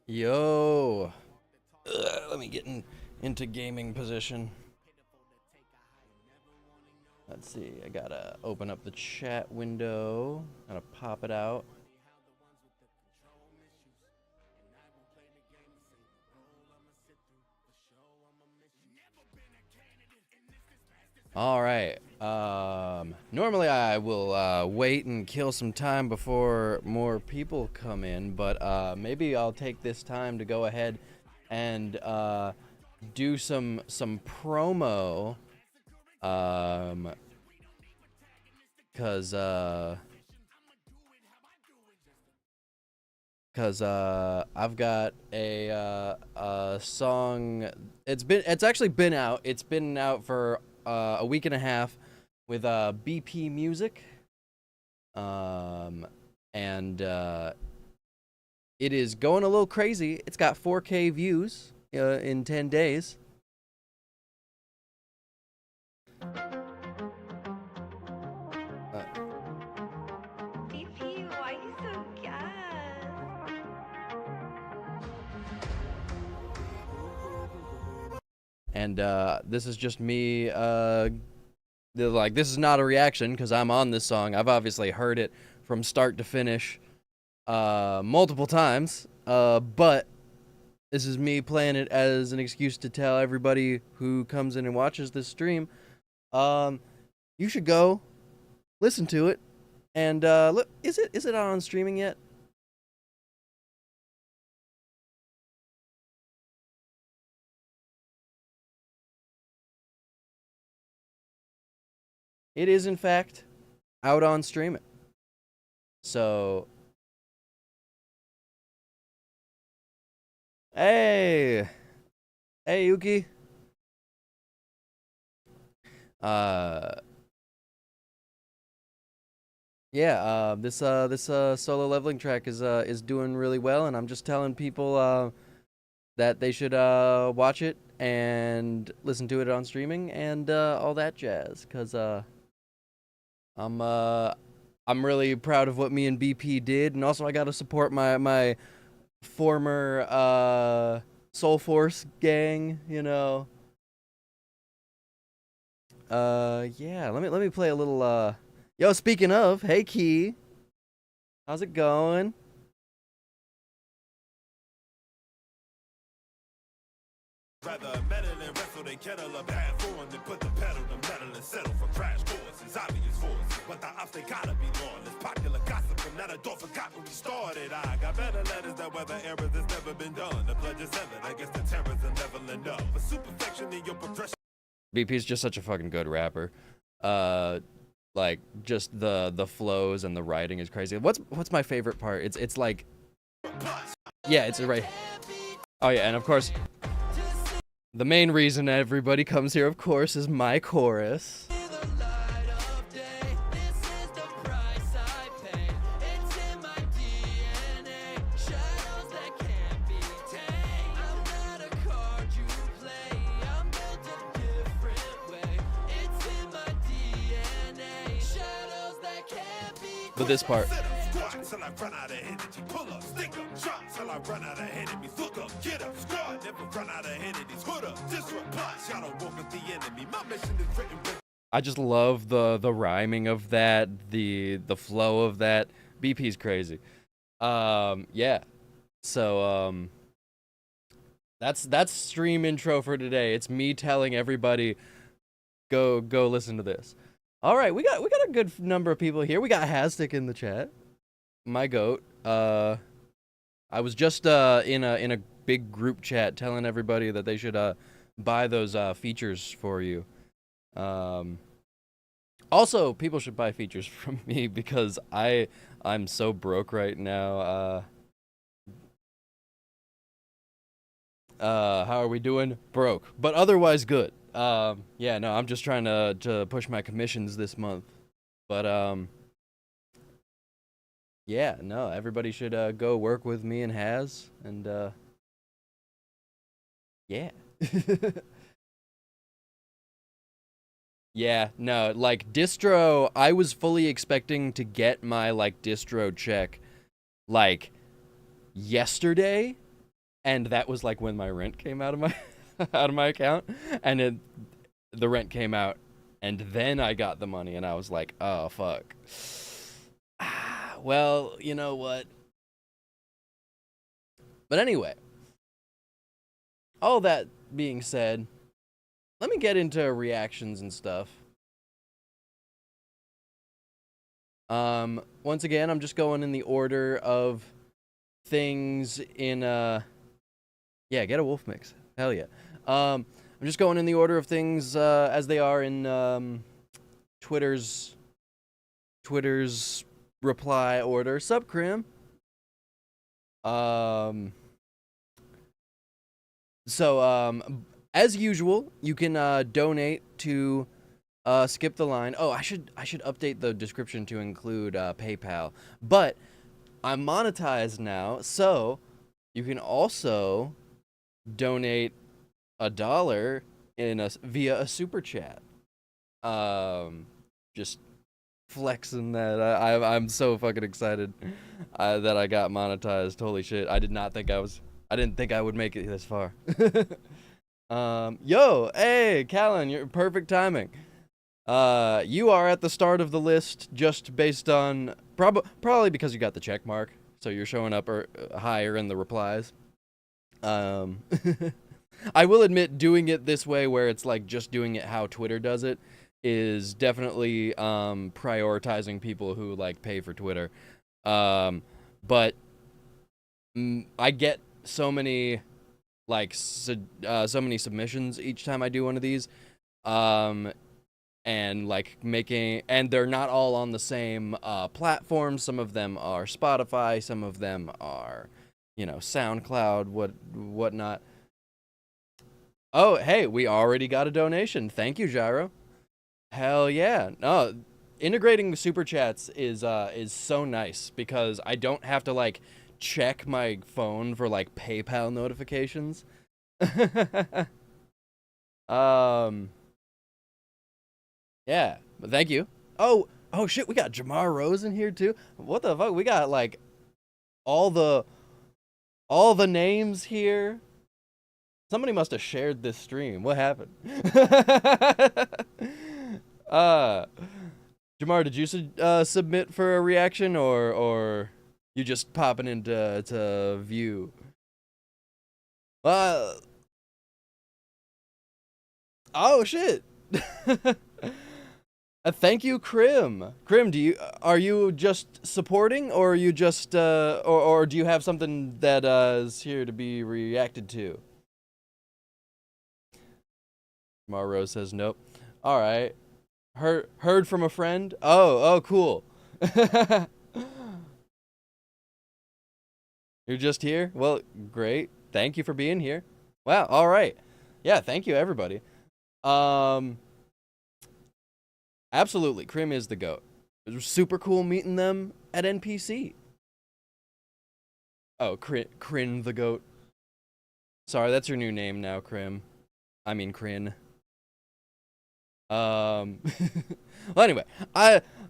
Yo. Let me get into gaming position. Let's see. I gotta open up the chat window. Gotta pop it out. All right. Normally I will wait and kill some time before more people come in, but maybe I'll take this time to go ahead and do some promo. Cause I've got a song. It's actually been out. It's been out for a week and a half with BP Music. And it is going a little crazy. It's got 4K views in 10 days. BP, why you so gas? And this is just me. This is not a reaction because I'm on this song. I've obviously heard it from start to finish multiple times. But this is me playing it as an excuse to tell everybody who comes in and watches this stream, you should go listen to it. And look, is it out on streaming yet? It is, in fact, out on streaming. So, hey, Yuki. This solo leveling track is doing really well, and I'm just telling people that they should watch it and listen to it on streaming and all that jazz, cause I'm really proud of what me and BP did, and also I gotta support my former Soul Force gang, you know. Yeah, let me play a little yo, speaking of, hey Key. How's it going? Rather metal and wrestle they kettle a bad form than put the pedal to metal and settle for crash courses. Obvious force, but the ops they gotta be lawless. Popular gossip from that door forgot when we started. I got better letters that weather errors that's never been done. The pledge is seven, I guess the terrors are never enough. But superfection in your progression. BP's just such a fucking good rapper. Like just the flows and the writing is crazy. What's my favorite part? It's like, yeah, it's right. Oh yeah, and of course, the main reason everybody comes here, of course, is my chorus. But this part. I just love the rhyming of that, the flow of that. BP's crazy. Yeah. So that's stream intro for today. It's me telling everybody go listen to this. All right, we got a good number of people here. We got Hastic in the chat. My goat. I was just in a big group chat telling everybody that they should buy those features for you. Also, people should buy features from me because I'm so broke right now. How are we doing? Broke, but otherwise good. Yeah, no, I'm just trying to push my commissions this month. But yeah, no, everybody should go work with me and Has, and yeah. Yeah, no, like distro, I was fully expecting to get my like distro check like yesterday, and that was like when my rent came out of my out of my account, and the rent came out, and then I got the money, and I was like, oh fuck. Well, you know what? But anyway, all that being said, let me get into reactions and stuff. Once again, I'm just going in the order of things in yeah, get a wolf mix. Hell yeah. I'm just going in the order of things as they are in Twitter's reply order. Sup, Crim? So as usual, you can donate to Skip the Line. Oh, I should update the description to include PayPal. But I'm monetized now, so you can also donate $1 via a super chat. Just flexing that. I'm so fucking excited that I got monetized. Holy shit! I didn't think I would make it this far. Yo, hey, Callan, you're perfect timing. You are at the start of the list just based on probably because you got the check mark, so you're showing up higher in the replies. I will admit, doing it this way, where it's like just doing it how Twitter does it, is definitely prioritizing people who like pay for Twitter. But I get so many so many submissions each time I do one of these. And like and they're not all on the same platform. Some of them are Spotify, some of them are, SoundCloud, whatnot. Oh, hey, we already got a donation. Thank you, Gyro. Hell yeah. No, integrating super chats is so nice because I don't have to like check my phone for like PayPal notifications. Yeah, but thank you. Oh shit, we got Jamar Rose in here too. What the fuck? We got like all the names here. Somebody must have shared this stream. What happened? Jamar, did you submit for a reaction or you just popping into view? Oh shit. Thank you, Crim. Crim, are you just supporting, or are you just or do you have something that is here to be reacted to? Rose says nope. All right. Heard from a friend? Oh, cool. You're just here? Well, great. Thank you for being here. Wow, all right. Yeah, thank you everybody. Absolutely, Crim is the GOAT. It was super cool meeting them at NPC. Oh, Crin the GOAT. Sorry, that's your new name now, Crim. I mean, Crin. Well, anyway,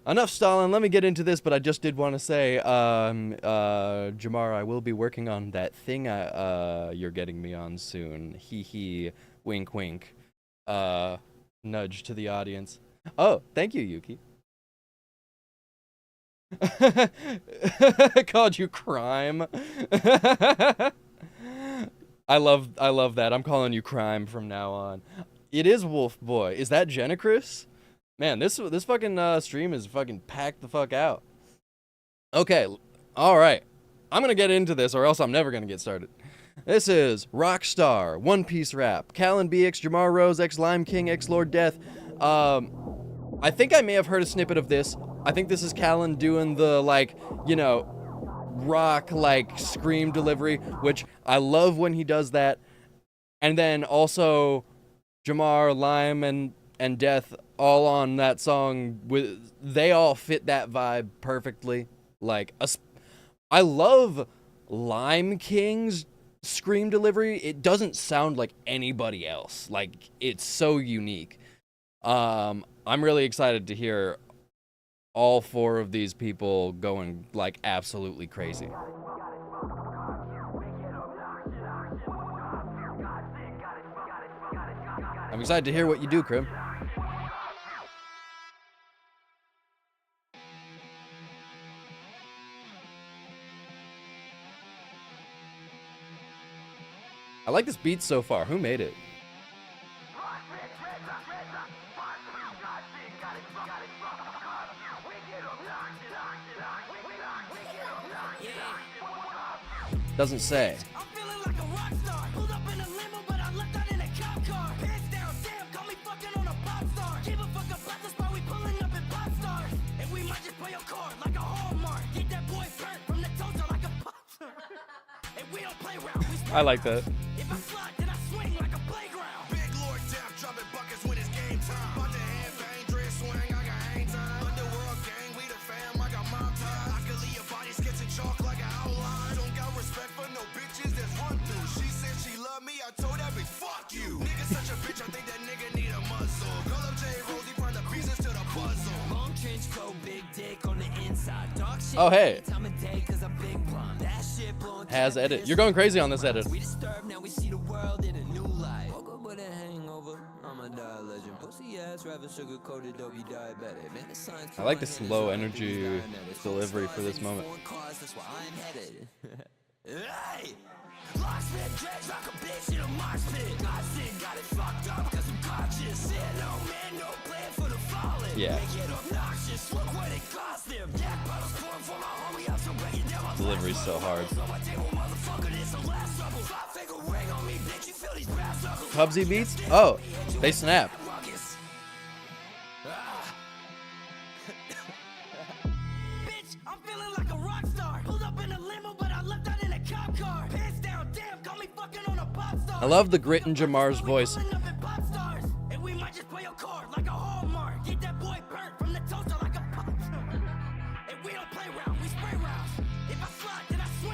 enough stalling. Let me get into this, but I just did want to say, Jamar, I will be working on that thing you're getting me on soon. Hee, wink, wink. Nudge to the audience. Oh, thank you, Yuki. Called you crime. I love that. I'm calling you crime from now on. It is Wolf Boy. Is that Jennicris? Man, this fucking stream is fucking packed the fuck out. Okay, all right. I'm gonna get into this, or else I'm never gonna get started. This is Rockstar, One Piece Rap, Callan BX, Jamar Rose, X Lime King, X Lord Death. I think I may have heard a snippet of this. I think this is Callan doing the rock scream delivery, which I love when he does that. And then also Jamar, Lime, and Death all on that song. They all fit that vibe perfectly. Like, I love Lime King's scream delivery. It doesn't sound like anybody else. Like, it's so unique. I'm really excited to hear all four of these people going like absolutely crazy. I'm excited to hear what you do, Krim. I like this beat so far. Who made it? Doesn't say. I like that. Oh, hey. Has edit. You're going crazy on this edit. I like this low energy delivery for this moment. Yeah. Delivery's so hard. Pubsy beats? Oh, they snap. I love the grit in Jamar's voice.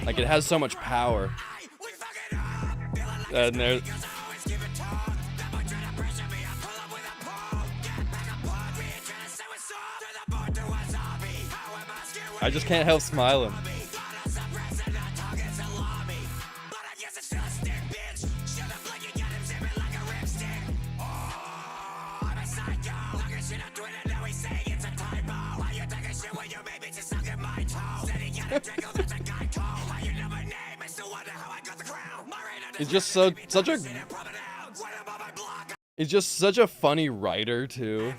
Like, it has so much power. And there. I just can't help smiling. He's just such a funny writer too.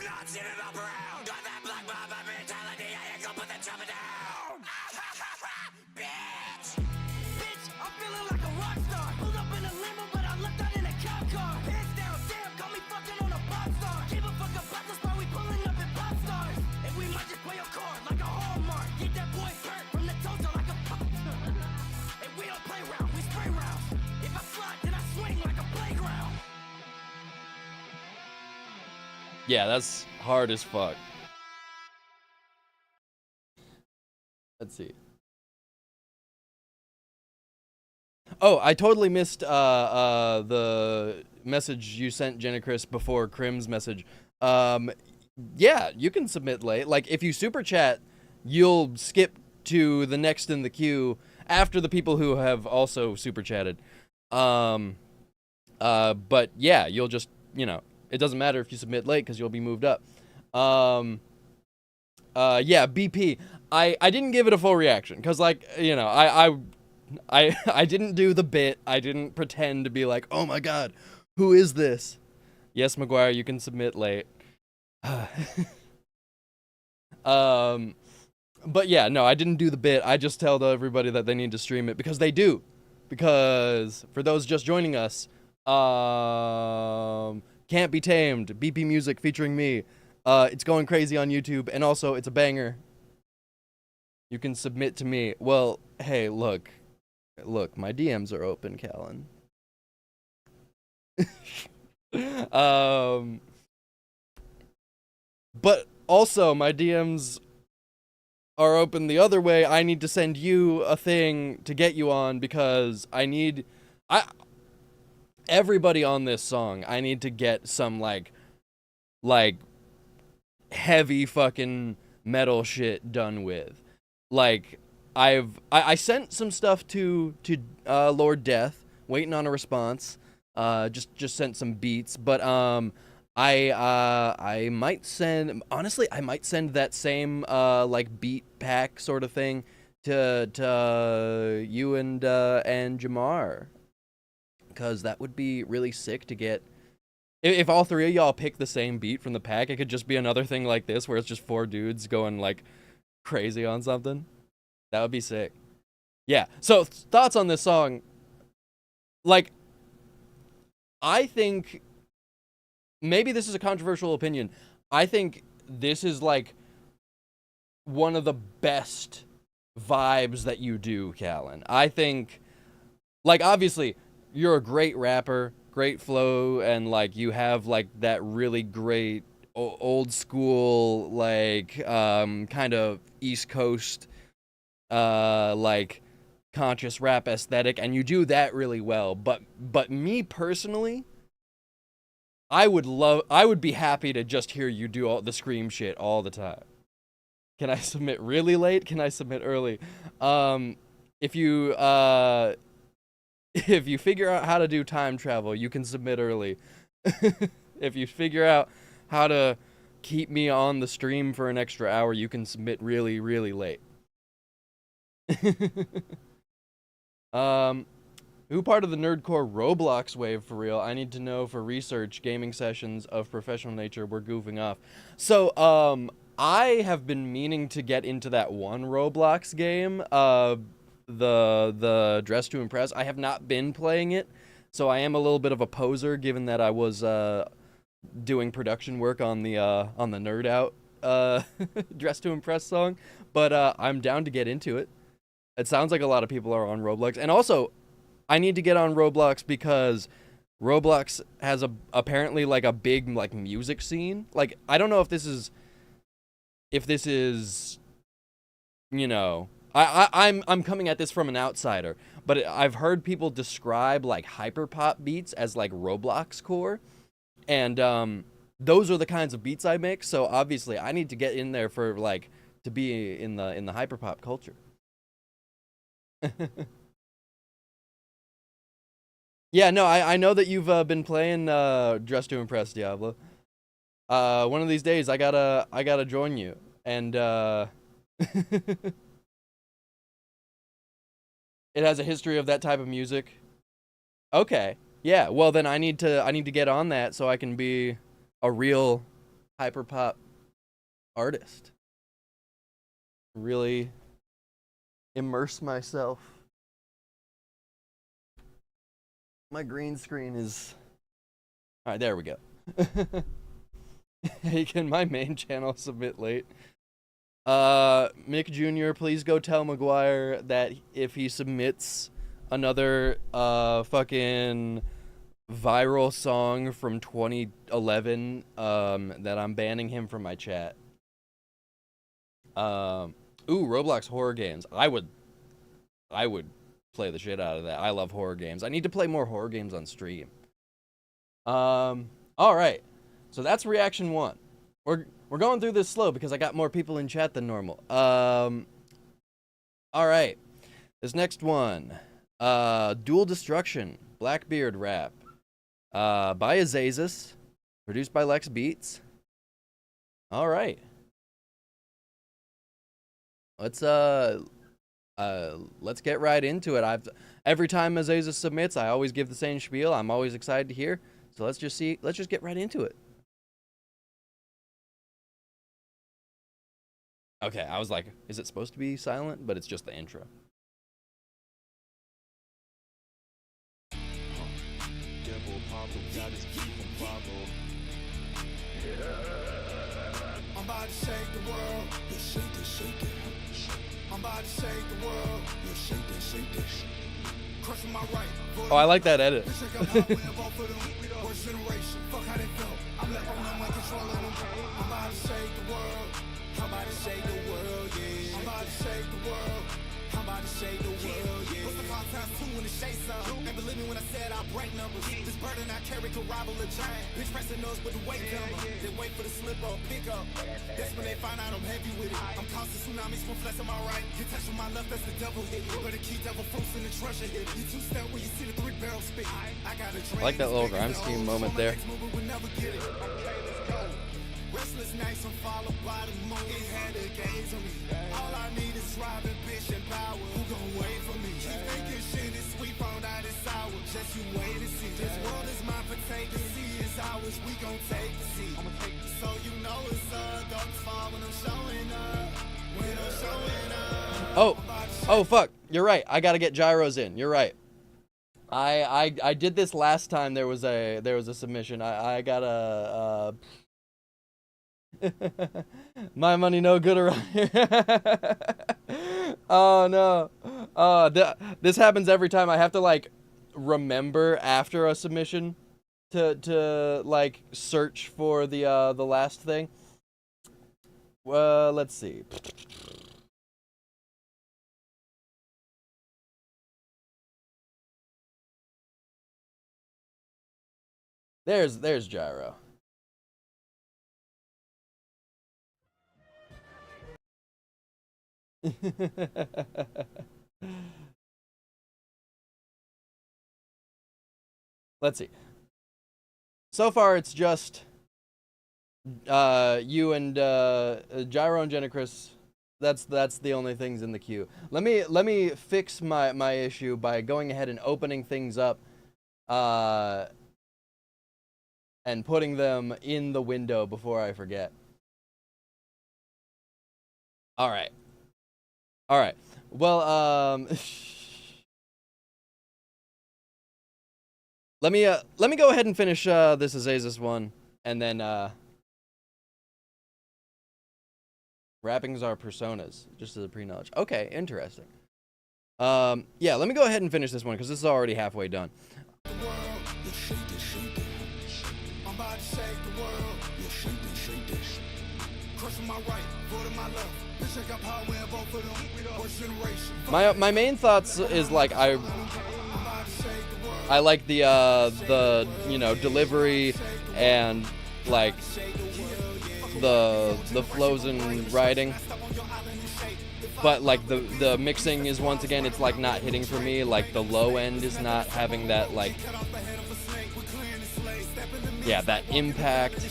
Yeah, that's hard as fuck. Let's see. Oh, I totally missed the message you sent, Jenna Chris, before Krim's message. Yeah, you can submit late. Like, if you super chat, you'll skip to the next in the queue after the people who have also super chatted. But yeah, you'll just, you know, it doesn't matter if you submit late because you'll be moved up. Yeah, BP. I didn't give it a full reaction because, like, you know, I didn't do the bit. I didn't pretend to be like, oh my god, who is this? Yes, McGuire, you can submit late. But yeah, no, I didn't do the bit. I just tell everybody that they need to stream it because they do. Because for those just joining us, Can't Be Tamed, BP Music featuring me. It's going crazy on YouTube, and also it's a banger. You can submit to me. Well, hey, look, my DMs are open, Callan. But also my DMs are open the other way. I need to send you a thing to get you on because everybody on this song, I need to get some like heavy fucking metal shit done with. Like I sent some stuff to Lord Death, waiting on a response. Just sent some beats, but I might send, honestly, I might send that same like beat pack sort of thing to you and Jamar, because that would be really sick to get. If all three of y'all pick the same beat from the pack, it could just be another thing like this where it's just four dudes going like crazy on something. That would be sick. Yeah. So thoughts on this song? Like, I think maybe this is a controversial opinion. I think this is like one of the best vibes that you do, Callan. I think, like, obviously you're a great rapper, great flow, and like you have like that really great old school like kind of East Coast like conscious rap aesthetic, and you do that really well. But me personally, I would be happy to just hear you do all the scream shit all the time. Can I submit really late? Can I submit early? If you figure out how to do time travel, you can submit early. If you figure out how to keep me on the stream for an extra hour, you can submit really, really late. Who part of the nerdcore Roblox wave for real? I need to know for research. Gaming sessions of professional nature. We're goofing off. So, I have been meaning to get into that one Roblox game, the Dress to Impress. I have not been playing it, so I am a little bit of a poser, given that I was doing production work on the Nerd Out Dress to Impress song. But I'm down to get into it. It sounds like a lot of people are on Roblox, and also I need to get on Roblox because Roblox has apparently like a big like music scene. Like, I don't know if this is you know, I'm coming at this from an outsider, but I've heard people describe like hyperpop beats as like Roblox core, and those are the kinds of beats I make. So obviously I need to get in there for like to be in the hyperpop culture. Yeah, no, I know that you've been playing Dress to Impress, Diablo. One of these days I gotta join you, and it has a history of that type of music. Okay, yeah, well then I need to get on that so I can be a real hyperpop artist. Really immerse myself. My green screen is... Alright, there we go. Hey, can my main channel submit late? Mick Jr., please go tell McGuire that if he submits another fucking viral song from 2011, that I'm banning him from my chat. Ooh, Roblox horror games. I would play the shit out of that. I love horror games. I need to play more horror games on stream. All right. So that's reaction 1. We're going through this slow because I got more people in chat than normal. All right. This next one, Dual Destruction, Blackbeard rap, by Azazus, produced by Lex Beats. All right. Let's get right into it. Every time Azazus submits, I always give the same spiel. I'm always excited to hear. So let's just get right into it. Okay, I was like, is it supposed to be silent? But it's just the intro. I'm about to shake the world. You shake it, shake it. I'm about to shake the world. You shake it, shake it. Crushing my right. Oh, I like that edit. First generation, fuck how they felt. I'm left on my control of them. I'm about to shake the world. I'm about to shake the world, yeah. I'm about to shake the world. I'm about to shake the world, yeah. What's the clock times two when it shakes up? And believe me when I said I break numbers. This burden I carry could rival a giant. Bitch pressing us with the weight number. They wait for the slip up, pick up. That's when they find out I'm heavy with it. I'm causing tsunamis from flesh on my right. You touch with my left, that's the devil hit. But the key devil fruits in the treasure hit. You two step when you see the 3 barrels spit. I got a I like that little rhyme scheme moment there. Restless nights I'm followed by the moon. It had a gaze on me. All I need is drive, ambition, power. Who gon' wait for me? Keep thinking shit is sweet, found out it's sour. Just you wait and see. This world is mine for take to see. It's ours, we gon' take the seat. So you know it's dark's fall when I'm showing up. When I'm showing up. Oh fuck, you're right. I gotta get gyros in. You're right. I did this last time there was a submission. I gotta my money no good around here. Oh no. This happens every time. I have to like remember after a submission to like search for the last thing. Let's see. There's gyro. Let's see. So far, it's just you and Gyro and Genicris. That's the only things in the queue. Let me fix my issue by going ahead and opening things up, and putting them in the window before I forget. All right. Well, let me go ahead and finish this Azazus one, and then wrappings are personas, just as a pre-knowledge. Okay, interesting. Yeah, let me go ahead and finish this one because this is already halfway done. I'm about to shake the world. Yeah, shake this. Crushing my right, foot in my left. Bitch, I got power in both of them. First generation. My main thoughts is like I like the you know, delivery and like the flows and writing, but like the mixing is, once again, it's like not hitting for me. Like the low end is not having that, like, yeah, that impact.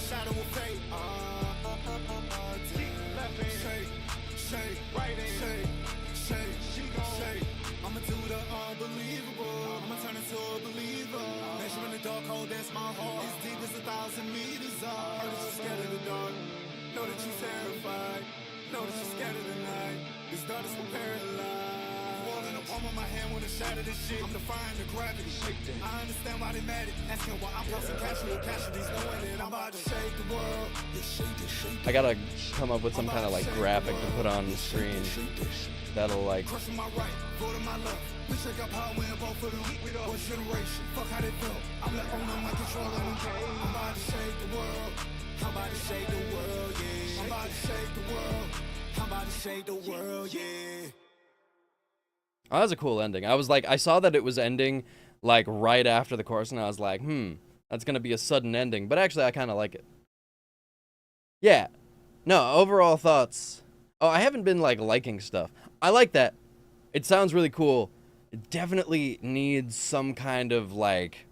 That's my heart. As deep as 1,000 meters are. Heard that you scared of the dark. Know that you terrified. Know that you scared of the night. This dark is paralyzed. Walling the palm of my hand when I shatter this shit. I'm defying the gravity. I understand why they mad at. Asking why I'm causing casualties. Knowing that I'm about to shake the world. I gotta come up with some kind of like graphic to put on the screen that'll like. Crushing my right, foot in my left. Bitch, I got power in both of them. First generation, fuck how they felt. I'm left on my control of them. I'm about to shake the world. I'm about to shake the world, yeah. I'm about to shake the world. I'm about to shake the world, yeah. Oh, that was a cool ending. I was like, I saw that it was ending like right after the chorus, and I was like, that's gonna be a sudden ending. But actually, I kind of like it. Yeah. No, overall thoughts. Oh, I haven't been like liking stuff. I like that. It sounds really cool. It definitely needs some kind of like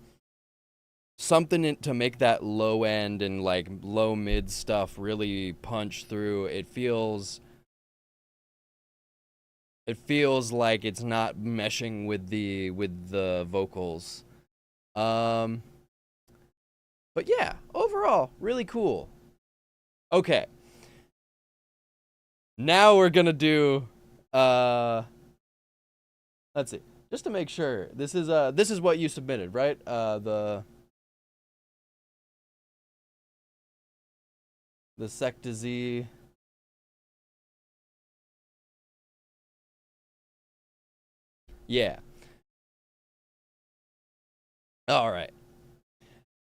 something to make that low end and like low mid stuff really punch through. It feels like it's not meshing with the vocals. But yeah, overall really cool. Okay. Now we're going to do let's see. Just to make sure. This is what you submitted, right? The Secta Z. Yeah. All right.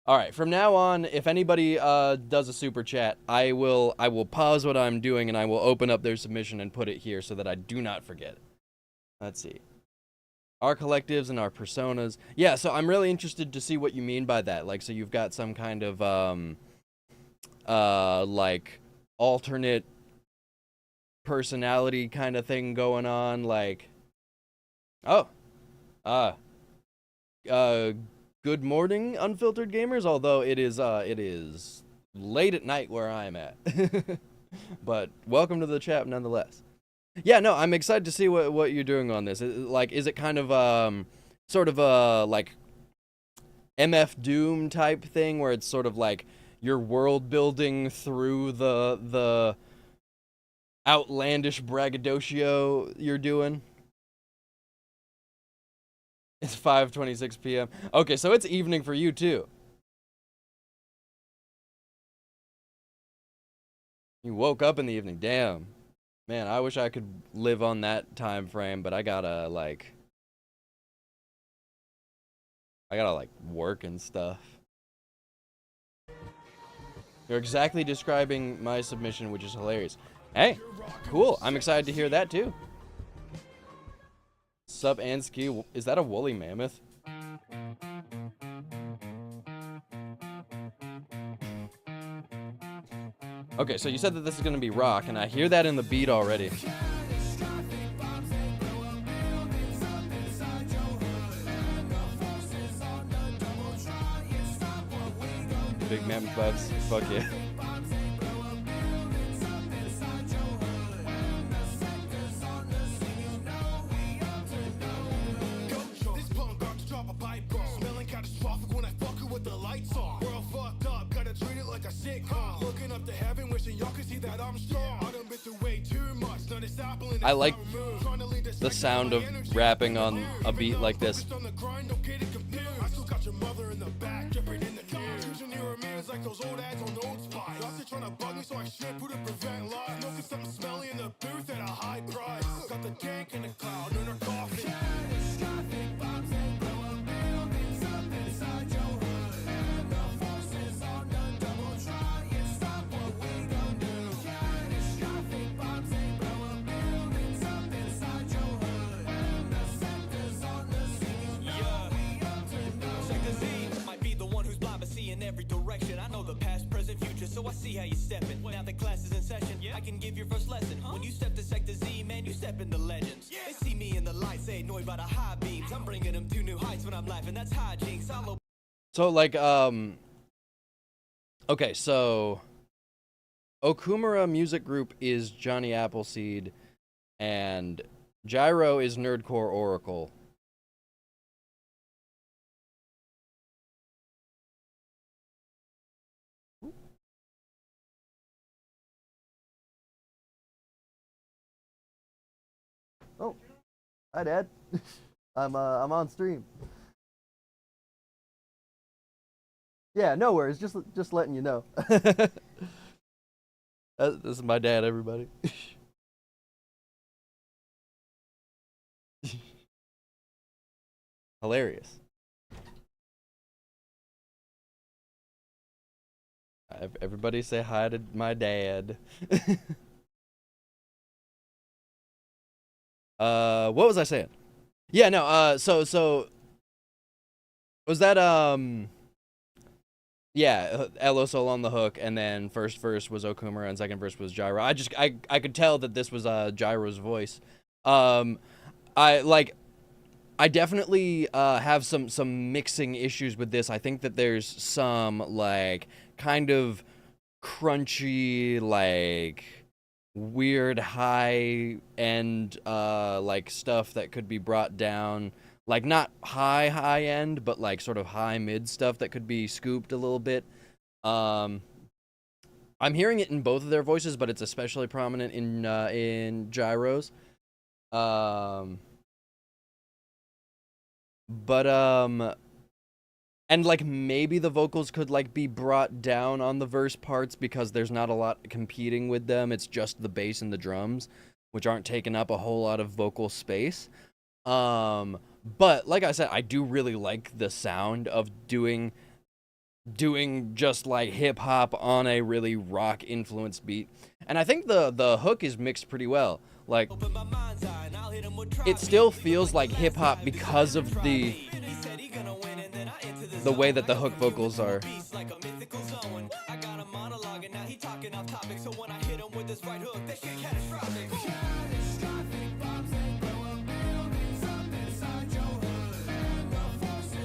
All right, from now on, if anybody does a super chat, I will pause what I'm doing and I will open up their submission and put it here so that I do not forget. Let's see. Our collectives and our personas. Yeah, so I'm really interested to see what you mean by that. Like, so you've got some kind of like alternate personality kind of thing going on, like, oh, good morning, unfiltered gamers. Although it is late at night where I'm at, but welcome to the chat nonetheless. Yeah, no, I'm excited to see what you're doing on this. Is it kind of sort of a like MF Doom type thing where it's sort of like you're world building through the outlandish braggadocio you're doing? It's 5:26 p.m. Okay, so it's evening for you too. You woke up in the evening. Damn. Man, I wish I could live on that time frame, but I gotta work and stuff. You're exactly describing my submission, which is hilarious. Hey, cool. I'm excited to hear that too. Sup, Ansky. Is that a woolly mammoth? Okay, so you said that this is gonna be rock, and I hear that in the beat already. Big mammoth vibes. Fuck yeah. I like the sound of rapping on a beat like this. So I see how you steppin'. Now the class is in session. I can give your first lesson. When you step to Sector Z, man, you step into legends. They see me in the lights, they annoyed by the high beams. I'm bringing them to new heights when I'm laughing. That's hijinks. So like okay, so Okumura Music Group is Johnny Appleseed, and Gyro is Nerdcore Oracle. Oh, hi, Dad. I'm on stream. Yeah, no worries. Just letting you know. This is my dad, everybody. Hilarious. Everybody say hi to my dad. What was I saying? Yeah, no, so was that yeah, Elo Sol on the hook, and then first verse was Okumura and second verse was Gyro. I could tell that this was Gyro's voice. I definitely have some mixing issues with this. I think that there's some like kind of crunchy, like weird high end like stuff that could be brought down, like not high end, but like sort of high mid stuff that could be scooped a little bit. I'm hearing it in both of their voices, but it's especially prominent in Gyro's. And like maybe the vocals could like be brought down on the verse parts because there's not a lot competing with them. It's just the bass and the drums, which aren't taking up a whole lot of vocal space. But like I said, I do really like the sound of doing doing just like hip hop on a really rock influenced beat. And I think the hook is mixed pretty well. Like, it still feels like hip hop because of the way that the hook vocals are.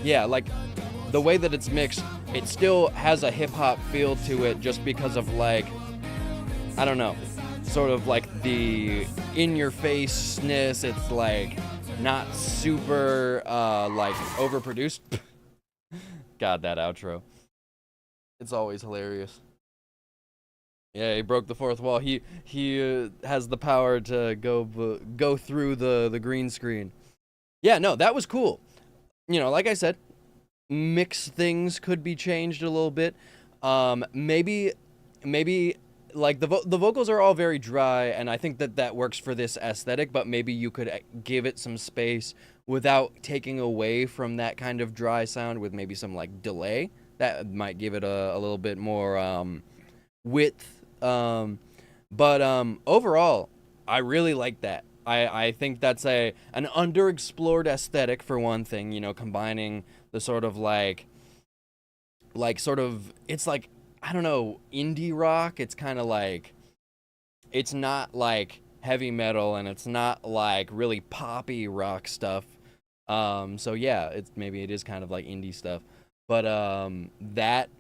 Yeah, like the way that it's mixed, it still has a hip hop feel to it just because of like, I don't know, sort of like the in your faceness. It's like not super like overproduced. God, that outro. It's always hilarious. Yeah, he broke the fourth wall. He has the power to go through the green screen. Yeah, no, that was cool. You know, like I said, mix things could be changed a little bit. Maybe like the vocals are all very dry, and I think that works for this aesthetic. But maybe you could give it some space without taking away from that kind of dry sound with maybe some like delay. That might give it a little bit more width. But overall, I really like that. I think that's an underexplored aesthetic for one thing, you know, combining the sort of like sort of, it's like, I don't know, indie rock. It's kind of like, it's not like heavy metal, and it's not like really poppy rock stuff. So yeah, maybe it is kind of like indie stuff, but that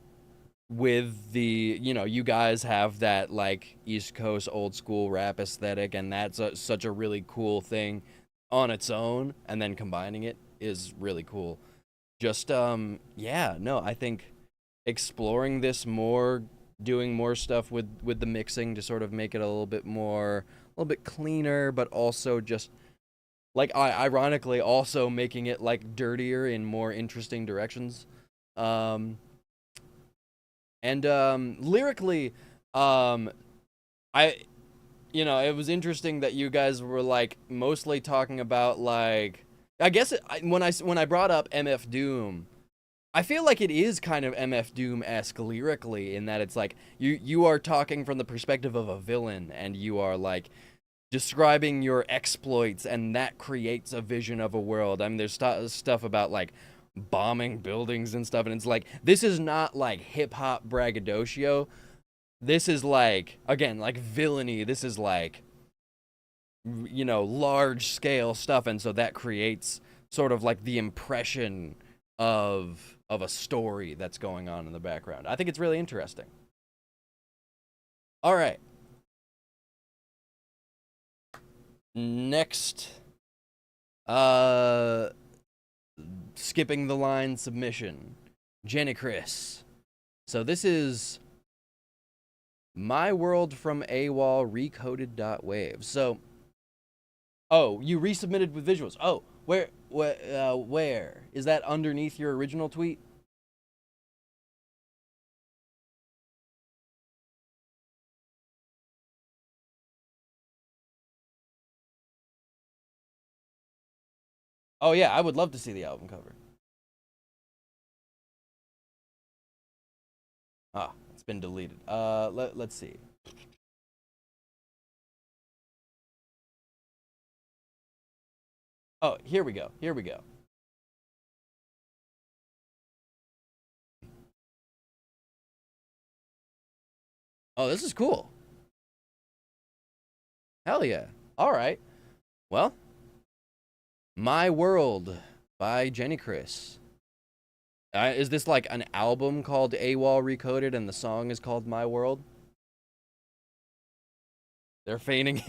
with the, you know, you guys have that like East Coast old school rap aesthetic, and that's such a really cool thing on its own, and then combining it is really cool. Just yeah, no, I think exploring this more, doing more stuff with the mixing to sort of make it a little bit cleaner, but also just like ironically also making it like dirtier in more interesting directions. And lyrically, I, you know, it was interesting that you guys were like mostly talking about like, I guess when I brought up MF Doom, I feel like it is kind of MF Doom-esque lyrically, in that it's like you are talking from the perspective of a villain, and you are like describing your exploits, and that creates a vision of a world. I mean, there's stuff about like bombing buildings and stuff, and it's like, this is not like hip-hop braggadocio. This is like, again, like villainy. This is like, you know, large scale stuff, and so that creates sort of like the impression of a story that's going on in the background. I think it's really interesting. All right. Next, skipping the line submission, Jenny Chris. So this is My World from AWOL recoded.wave. So, oh, you resubmitted with visuals. Oh, where is that underneath your original tweet? Oh yeah, I would love to see the album cover. Ah, it's been deleted. Let's see. Oh, here we go. Here we go. Oh, this is cool. Hell yeah. All right. Well, My World by Jenny Chris. Is this like an album called AWOL Recoded, and the song is called My World? They're feigning.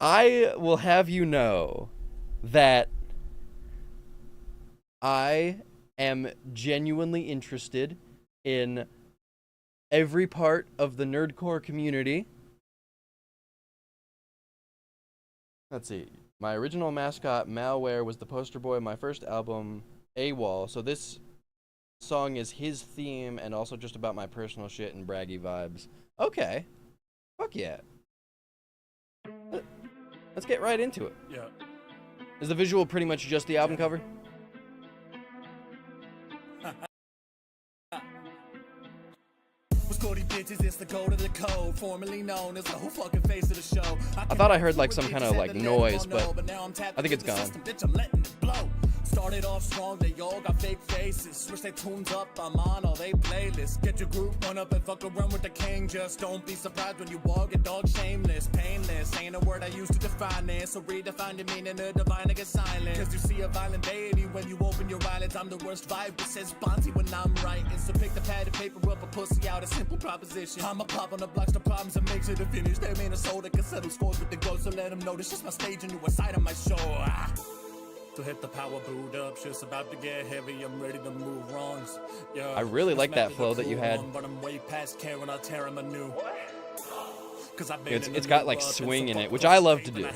I will have you know that I am genuinely interested in every part of the nerdcore community. Let's see. My original mascot, Malware, was the poster boy of my first album, AWOL. So this song is his theme, and also just about my personal shit and braggy vibes. Okay. Fuck yeah. Let's get right into it. Yeah. Is the visual pretty much just the album cover? It's the code of the code, formerly known as the whole fucking face of the show. I thought I heard like some kind of like noise, but now I'm tapped I think it's into the gone. system, bitch, I'm letting it blow. Started off strong, they all got fake faces. Switch their tunes up, I'm on all they playlists. Get your group one up and fuck around with the king. Just don't be surprised when you walk a dog shameless, painless. Ain't a word I used to define this, so redefine the meaning of divine and get silent. Cause you see a violent deity when you open your eyelids. I'm the worst vibe, but says Bonzi when I'm writing. So pick the pad and paper up a pussy out, a simple proposition. I'ma pop on the blocks, the problems and make sure to finish. There ain't a soul that can settle scores with the ghost, so let them know this is my stage and you a side of my show. So hit the power boot up, shit's about to get heavy, I'm ready to move wrongs. Yeah, I really like that flow that you had. but I'm way past caring, I'll tear him anew. Cause I've been It's got like swing in it, which I love to do.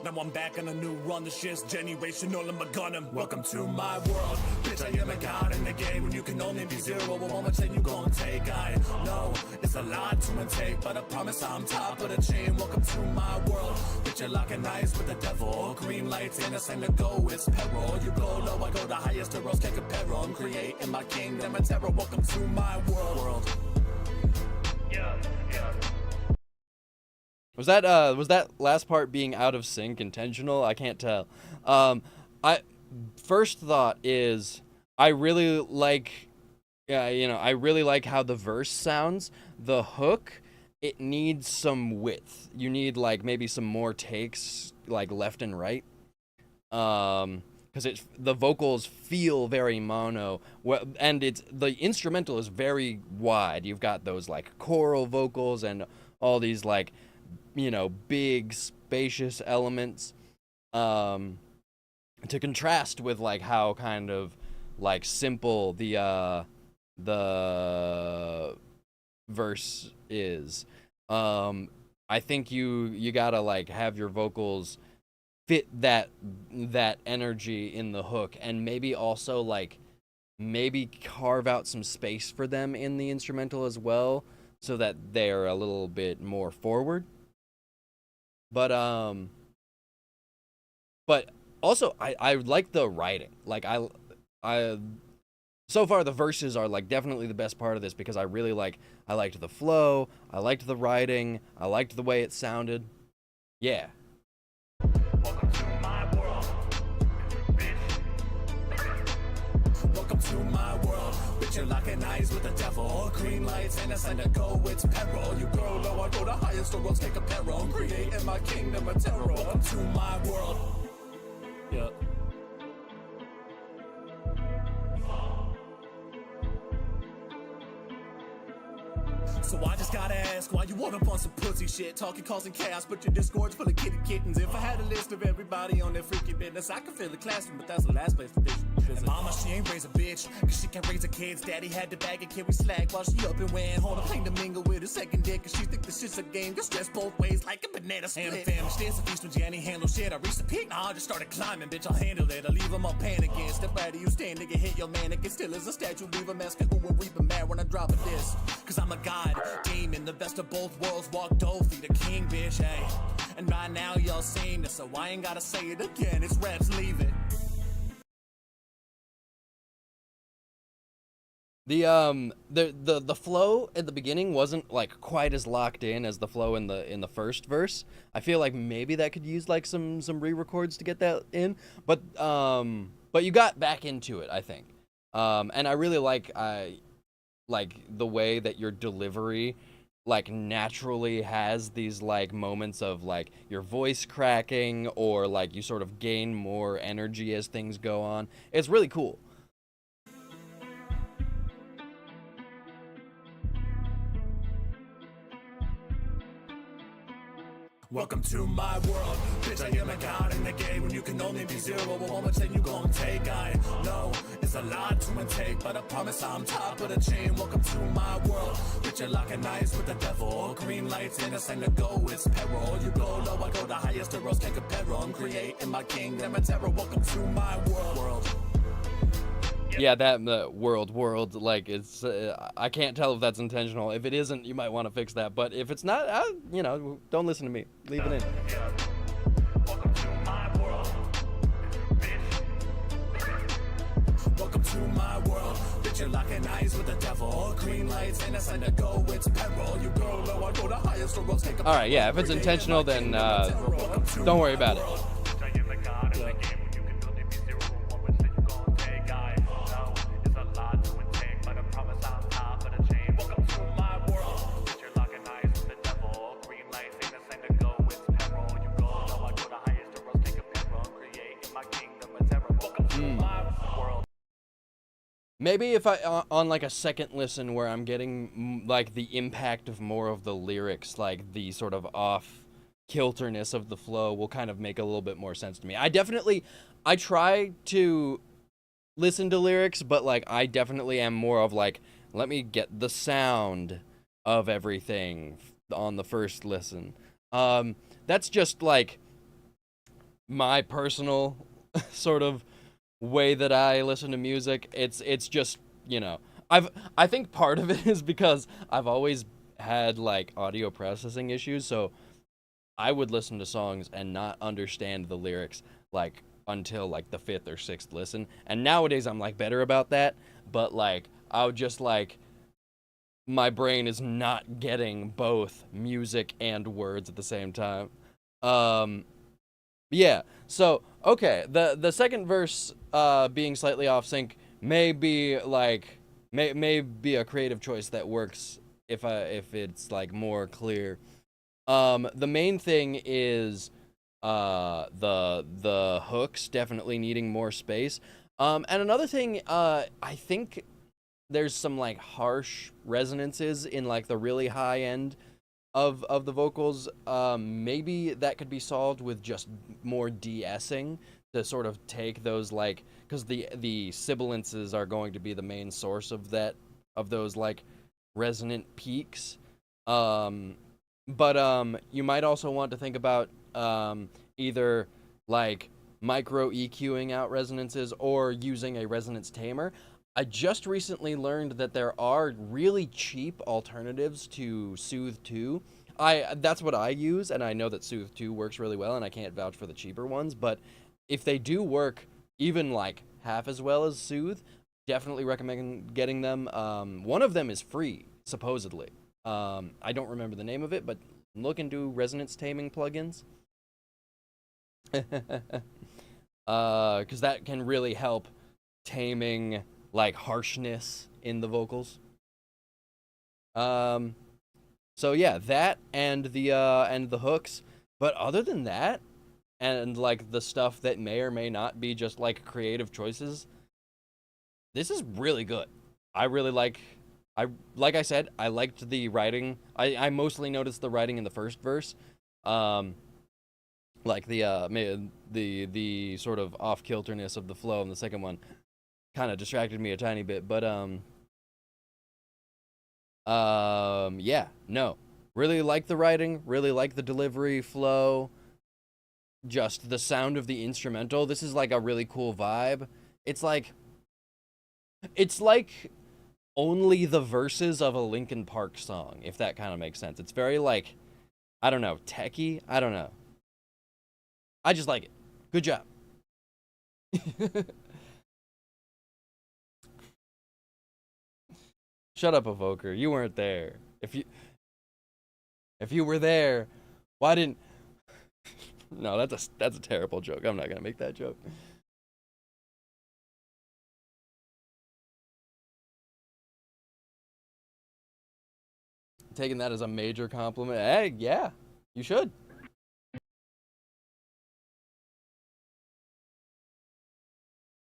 Now I'm back on a new run, the shit's generational, I'm a gun him. Welcome to my world, bitch, I am a god in the game. When you can only be zero, a moment then you gon' take. I know it's a lot to intake, but I promise I'm top of the chain. Welcome to my world, bitch, you're locking eyes with the devil. Green lights and it's time to go, it's peril. You go low, I go the highest, the rose can't compare. I'm creating my kingdom of terror. Welcome to my world. Was that last part being out of sync intentional? I can't tell. I first thought is I really like I really like how the verse sounds. The hook, it needs some width. You need like maybe some more takes like left and right. Cuz the vocals feel very mono, and the instrumental is very wide. You've got those like choral vocals and all these like big spacious elements to contrast with like how kind of like simple the verse is. I think you gotta like have your vocals fit that energy in the hook, and maybe also like maybe carve out some space for them in the instrumental as well, so that they're a little bit more forward. But also I like the writing. Like I so far the verses are like definitely the best part of this, because I liked the flow, I liked the writing, I liked the way it sounded. Yeah. Welcome to my world, bitch. Welcome to my world, bitch. You're locking eyes with the devil. Green lights and it's time to go, it's peril. You go low, I go the highest, the world's take a peril. I'm creating my kingdom of terror. Welcome to my world. Yeah. So I just gotta ask, why you want up on some pussy shit? Talking, causing chaos, but your Discord's full of kitty kittens. If I had a list of everybody on their freaky business, I could fill the classroom, but that's the last place to visit. And mama, she ain't raise a bitch, cause she can't raise her kids. Daddy had to bag and carry slack while she up and went home. Playing to mingle with her second dick, cause she think the shit's a game. Get stressed both ways like a banana split. And the family stands a feast when Jenny handle shit. I reached the peak, now I just started climbing, bitch, I'll handle it. I leave them all panicking. Step out of you stand, nigga, hit your mannequin. Still as a statue, leave a mask, who will reap a mad when I drop a diss. Cause I'm a god, demon, the best of both worlds. Walk Dolphy, the king, bitch, hey. And right now y'all seen this, so I ain't gotta say it again. It's reps, leave it. The flow at the beginning wasn't like quite as locked in as the flow in the first verse. I feel like maybe that could use like some re-records to get that in, but you got back into it, I think. And I really like the way that your delivery like naturally has these like moments of like your voice cracking, or like you sort of gain more energy as things go on. It's really cool. Welcome to my world, bitch, I am a god in the game. When you can only be zero, a moment then you gon' take. I know it's a lot to intake, but I promise I'm top of the chain. Welcome to my world, bitch, you're locking eyes with the devil. Green lights and it's time to go, it's peril. You go low, I go the highest, the rose can't compare. I'm creating my kingdom of terror. Welcome to my world. Yeah, that world, like, it's, I can't tell if that's intentional. If it isn't, you might want to fix that. But if it's not, don't listen to me. Leave it in. Welcome to my world, bitch. Welcome to my world, bitch. But you're locking eyes with the devil. Green lights and a sign to go, it's peril. You girl know I go the highest for roads. All right, yeah, if it's intentional, then don't worry about it. Maybe if I, on like a second listen where I'm getting like the impact of more of the lyrics, like the sort of off kilterness of the flow will kind of make a little bit more sense to me. I try to listen to lyrics, but like I definitely am more of like, let me get the sound of everything on the first listen. That's just like my personal sort of way that I listen to music. It's just, you know, I think part of it is because I've always had like audio processing issues, so I would listen to songs and not understand the lyrics like until like the 5th or 6th listen. And nowadays I'm like better about that, but like I'll just like my brain is not getting both music and words at the same time. Yeah, so, okay, the second verse being slightly off sync may be, like, may be a creative choice that works if it's, like, more clear. The main thing is the hooks definitely needing more space. And another thing, I think there's some, like, harsh resonances in, like, the really high end of the vocals. Maybe that could be solved with just more de-essing to sort of take those, like, because the sibilances are going to be the main source of those like resonant peaks. But you might also want to think about either like micro EQing out resonances or using a resonance tamer. I just recently learned that there are really cheap alternatives to Soothe 2. That's what I use, and I know that Soothe 2 works really well, and I can't vouch for the cheaper ones, but if they do work even like half as well as Soothe, definitely recommend getting them. One of them is free, supposedly. I don't remember the name of it, but look into resonance taming plugins. Because that can really help taming like harshness in the vocals. So yeah, that and the hooks. But other than that, and like the stuff that may or may not be just like creative choices, this is really good. I really like I said, I liked the writing. I mostly noticed the writing in the first verse. Like the sort of off kilterness of the flow in the second one kind of distracted me a tiny bit, but yeah, no, really like the writing, really like the delivery flow, just the sound of the instrumental. This is like a really cool vibe. It's like only the verses of a Linkin Park song, if that kind of makes sense. It's very like, I don't know, techie. I don't know. I just like it. Good job. Shut up, Evoker. You weren't there. If you were there, why didn't... No, that's a terrible joke. I'm not gonna make that joke. Taking that as a major compliment. Hey, yeah, you should.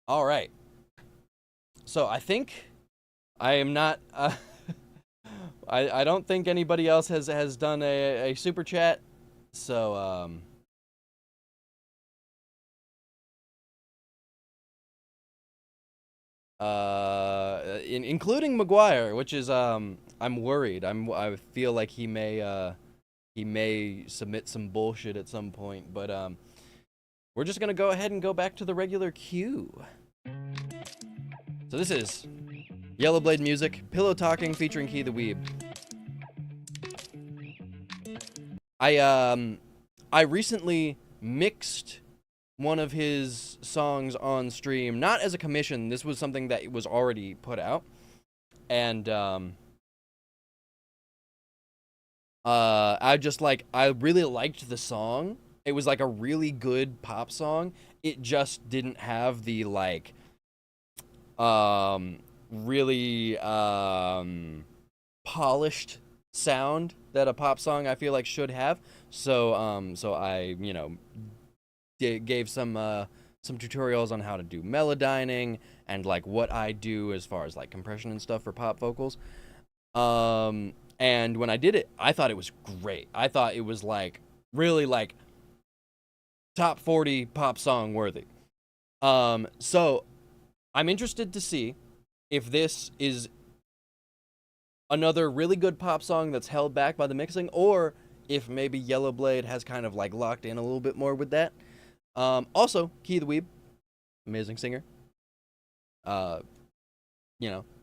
All right. So I think I am not. I don't think anybody else has done a super chat. So including McGuire, which is I'm worried. I feel like he may submit some bullshit at some point, but we're just gonna go ahead and go back to the regular queue. So this is Yellowblade Music, Pillow Talking featuring Key the Weeb. I recently mixed one of his songs on stream, not as a commission. This was something that was already put out, and I really liked the song. It was like a really good pop song. It just didn't have the like really polished sound that a pop song I feel like should have. So I, gave some tutorials on how to do melodyning and like what I do as far as like compression and stuff for pop vocals. And when I did it, I thought it was great. I thought it was like really like top 40 pop song worthy. So I'm interested to see if this is another really good pop song that's held back by the mixing, or if maybe Yellowblade has kind of like locked in a little bit more with that. Also, Key the Weeb, amazing singer.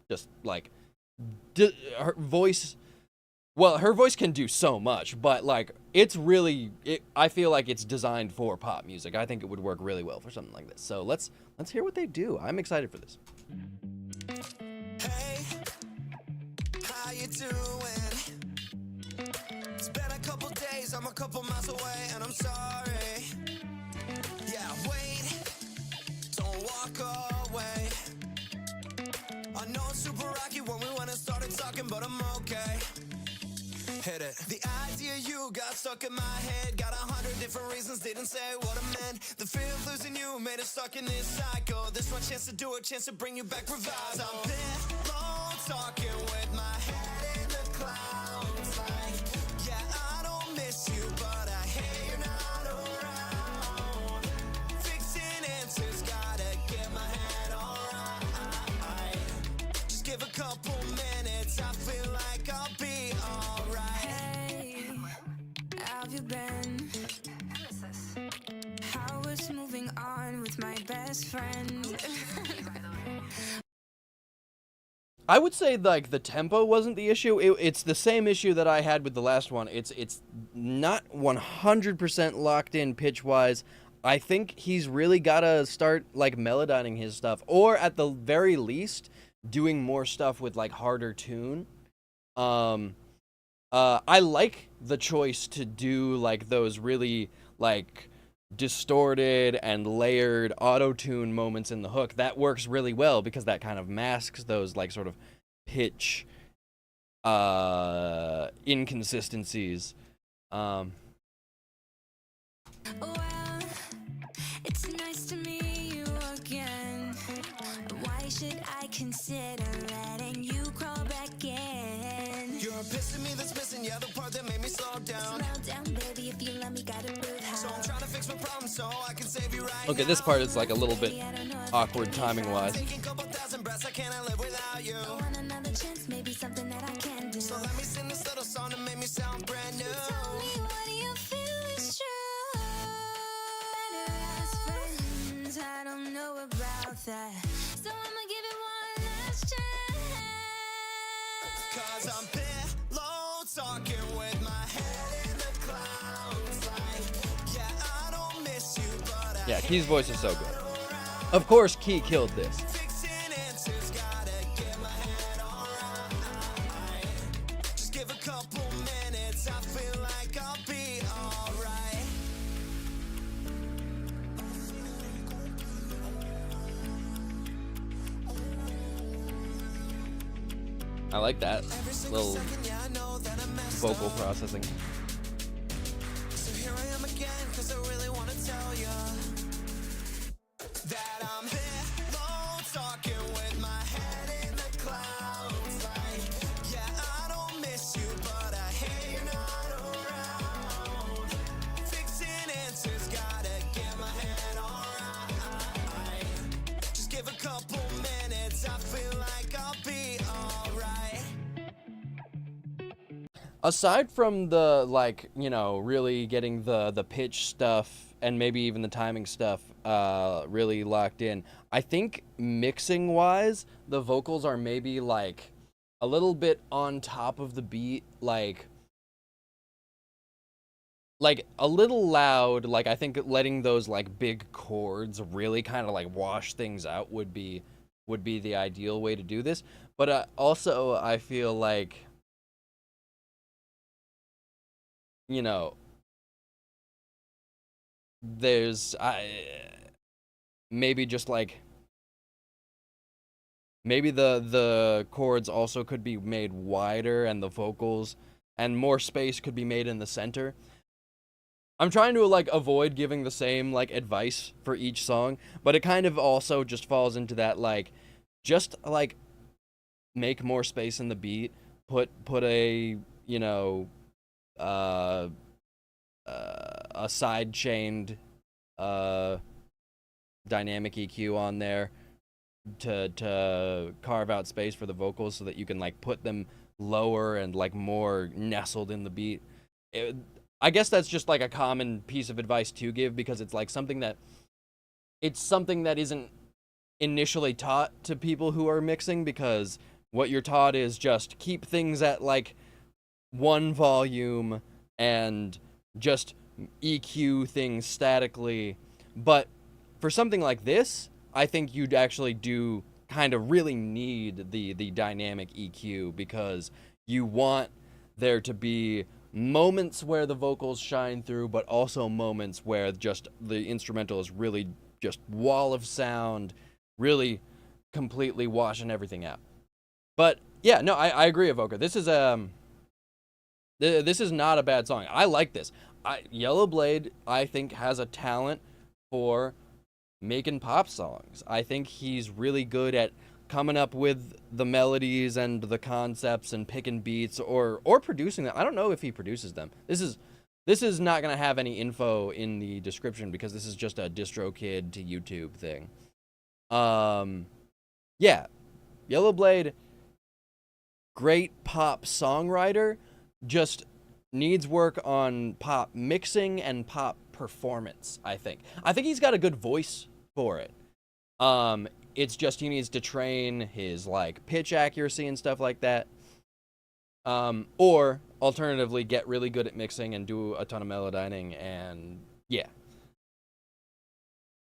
Just like her voice. Well, her voice can do so much, but like it's really, I feel like it's designed for pop music. I think it would work really well for something like this. So let's hear what they do. I'm excited for this. Hey, how you doing? It's been a couple days, I'm a couple miles away, and I'm sorry. Yeah, wait, don't walk away. I know it's super rocky when we went and started talking, but I'm okay. Hit it. The idea you got stuck in my head, got 100 different reasons, didn't say what I meant. The fear of losing you made us stuck in this cycle. This one chance to do it, chance to bring you back revival. I've been long talking with my head in the clouds. Like, yeah, I don't miss you, but I hear you're not around. Fixing answers, gotta get my head alright. Just give a couple minutes, I feel like I'll be alright. Hey, how have you been? How was moving on with my best friend? I would say like the tempo wasn't the issue. It's the same issue that I had with the last one. It's not 100% locked in pitch wise. I think he's really gotta start like melodyning his stuff, or at the very least doing more stuff with like harder tune. I like the choice to do like those really like distorted and layered auto-tune moments in the hook. That works really well because that kind of masks those like sort of pitch inconsistencies. Well, it's nice to meet you again. Why should I consider letting you crawl back in? You're a piece of me that's missing, yeah, the part that made me slow down. Slow down, baby, if you love me, gotta prove how. So I'm trying to fix my problem so I can save you right Okay, this part is like a little bit awkward timing wise. Taking couple thousand breaths, I cannot live without you. I want another chance, maybe something that I can do. So let me sing this little song to make me sound brand new. Tell me what you feel is true. Better as friends, I don't know about that. So I'ma give it one last chance. Cause I'm pillow talking with my head in the clouds. Like, yeah, I don't miss you, but I Yeah, Key's voice is so good. Of course, Key killed this. fixing answers, gotta get my head alright. Just give a couple minutes, I feel like I'll be alright. I like that little Yeah, I know that I'm messed vocal up. processing. So here I am again, cause I really wanna tell ya that I'm pillow talking with my head in the clouds. Like, yeah, I don't miss you, but I hear you're not around. Fixing answers, gotta get my head alright. Just give a couple minutes, I feel like I'll be alright. Aside from the like, really getting the pitch stuff and maybe even the timing stuff really locked in, I think mixing wise, the vocals are maybe like a little bit on top of the beat, like like a little loud. Like I think letting those like big chords really kind of like wash things out would be the ideal way to do this. But also I feel like, you know, there's maybe just like maybe the chords also could be made wider and the vocals and more space could be made in the center. I'm trying to like avoid giving the same like advice for each song, but it kind of also just falls into that like just like make more space in the beat, put a, you know, uh a side chained dynamic EQ on there to carve out space for the vocals so that you can like put them lower and like more nestled in the beat. I guess that's just like a common piece of advice to give because it's like something that isn't initially taught to people who are mixing, because what you're taught is just keep things at like one volume and just EQ things statically. But for something like this, I think you'd actually do kind of really need the dynamic EQ, because you want there to be moments where the vocals shine through, but also moments where just the instrumental is really just wall of sound, really completely washing everything out. But yeah, no, I agree, Evoker. This is not a bad song. I like this. Yellowblade, I think, has a talent for making pop songs. I think he's really good at coming up with the melodies and the concepts and picking beats or producing them. I don't know if he produces them. This is not going to have any info in the description because this is just a DistroKid to YouTube thing. Yeah. Yellowblade, great pop songwriter, just needs work on pop mixing and pop performance, I think. I think he's got a good voice for it. It's just he needs to train his like pitch accuracy and stuff like that. Or alternatively get really good at mixing and do a ton of melodyning, and yeah.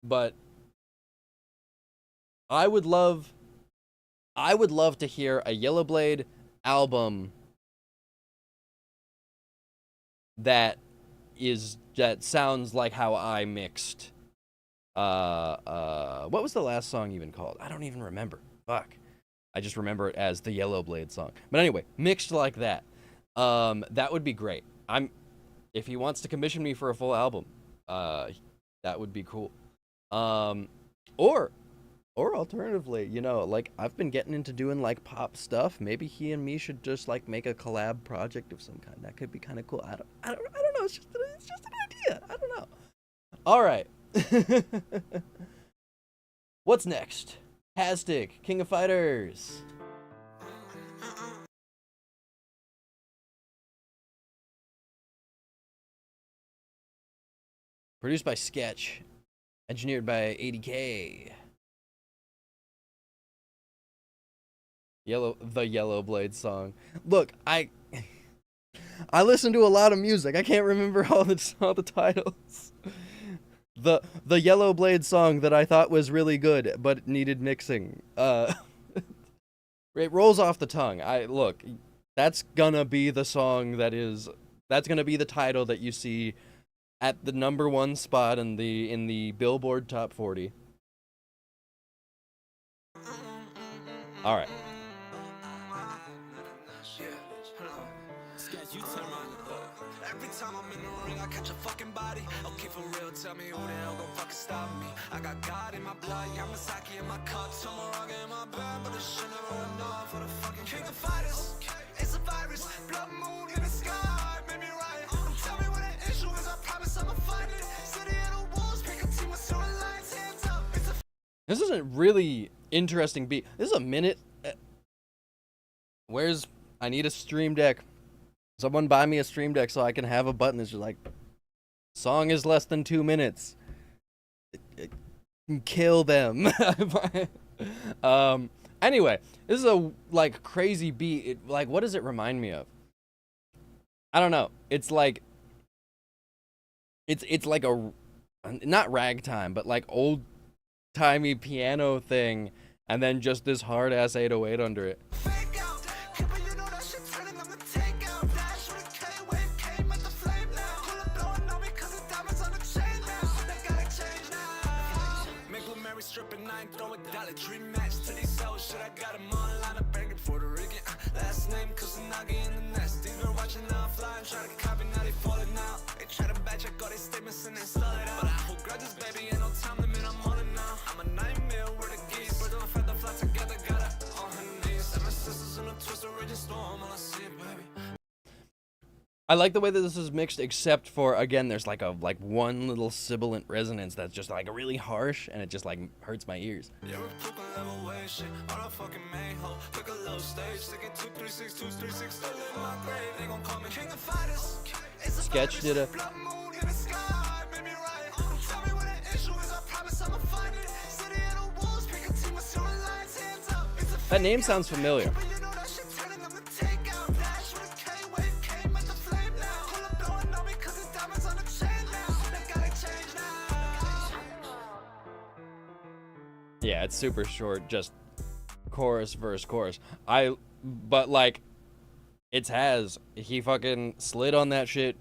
But I would love to hear a Yellowblade album that sounds like how I mixed. What was the last song even called? I don't even remember. Fuck. I just remember it as the Yellowblade song. But anyway, mixed like that. That would be great. If he wants to commission me for a full album, that would be cool. Or alternatively, you know, like I've been getting into doing like pop stuff. Maybe he and me should just like make a collab project of some kind. That could be kind of cool. I don't know. It's just an idea. I don't know. All right. What's next? Hastic, King of Fighters. Produced by Sketch. Engineered by 80K. The Yellowblade song. Look, I listen to a lot of music. I can't remember all the titles. The Yellowblade song that I thought was really good but needed mixing. It rolls off the tongue. Look, that's gonna be the song that's gonna be the title that you see at the #1 spot in the Billboard Top 40. All right. Every time I'm in the ring, I catch a fucking body. Okay, for real, tell me who the hell gon' fucking stop me. I got God in my blood, Yamasaki in my cup, Tomoraga in my bed, but this shit never enough for the fucking King of Fighters. It's a virus, blood moon in the sky, made me riot. Tell me what the issue is, I promise I'ma find it. City of the wolves, pick a team with two alliance, hands up. This is a really interesting beat. This is a minute. I need a Stream Deck. Someone buy me a Stream Deck so I can have a button that's just like, song is less than 2 minutes. Kill them. Anyway, this is a like crazy beat. Like, what does it remind me of? I don't know. It's like It's like a, not ragtime, but like old timey piano thing, and then just this hard ass 808 under it. Fake out, Cooper, you know that shit turning, I'm the takeout. Dash with a K-wave, came at the flame now. Pull up blowing on me 'cause the diamonds on the chain now. They gotta change now. Make Lil Mary stripping, I ain't throwing dollar. Dream match to these souls, shit, I got them on line, I'm banging Puerto Rican. Last name, Kusanagi in the nest. These been watching now, flying, try to copy, now they falling out. They try to batch, I got these statements and they stall it out. But I hold grudges, baby, ain't no time limit, I'm on it now. I'm a nightmare with a geese, but don't fight the fly together, gotta on her knees. Seven sisters in a twisted raging storm, all I see, baby. I like the way that this is mixed, except for, again, there's like one little sibilant resonance that's just like really harsh, and it just like hurts my ears. You're a Brooklyn level way shit, on a fucking main hoe. Pick a low stage, sticking 236, 236, still in my grave. They gon' call me king of fighters. It's a Sketch did a blood moon in the sky, made me right. Tell me what the issue is, I promise I'ma find it. City in the walls, pick a team with silver lines, hands up. It's a that name sounds familiar. but you know that shit turning, I'm the takeout. Dash with a K-wave, came at the flame now. Pull up blowing on me 'cause the diamonds on the chain now. They gotta change now. Yeah, it's super short, just chorus, verse, chorus. But like, it's Has. He fucking slid on that shit.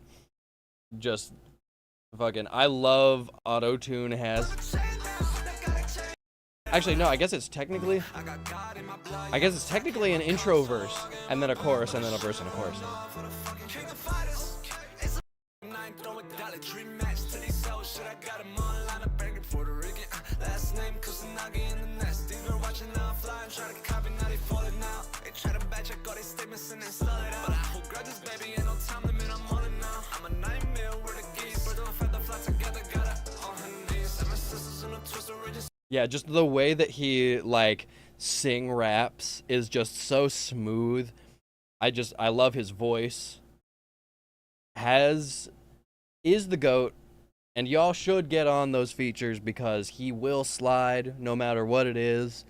Just fucking, I love auto-tune Has. Actually, no, I guess it's technically an intro verse, and then a chorus, and then a verse and a chorus. Yeah, just the way that he like sing raps is just so smooth. I love his voice. Has is the GOAT, and y'all should get on those features because he will slide no matter what it is.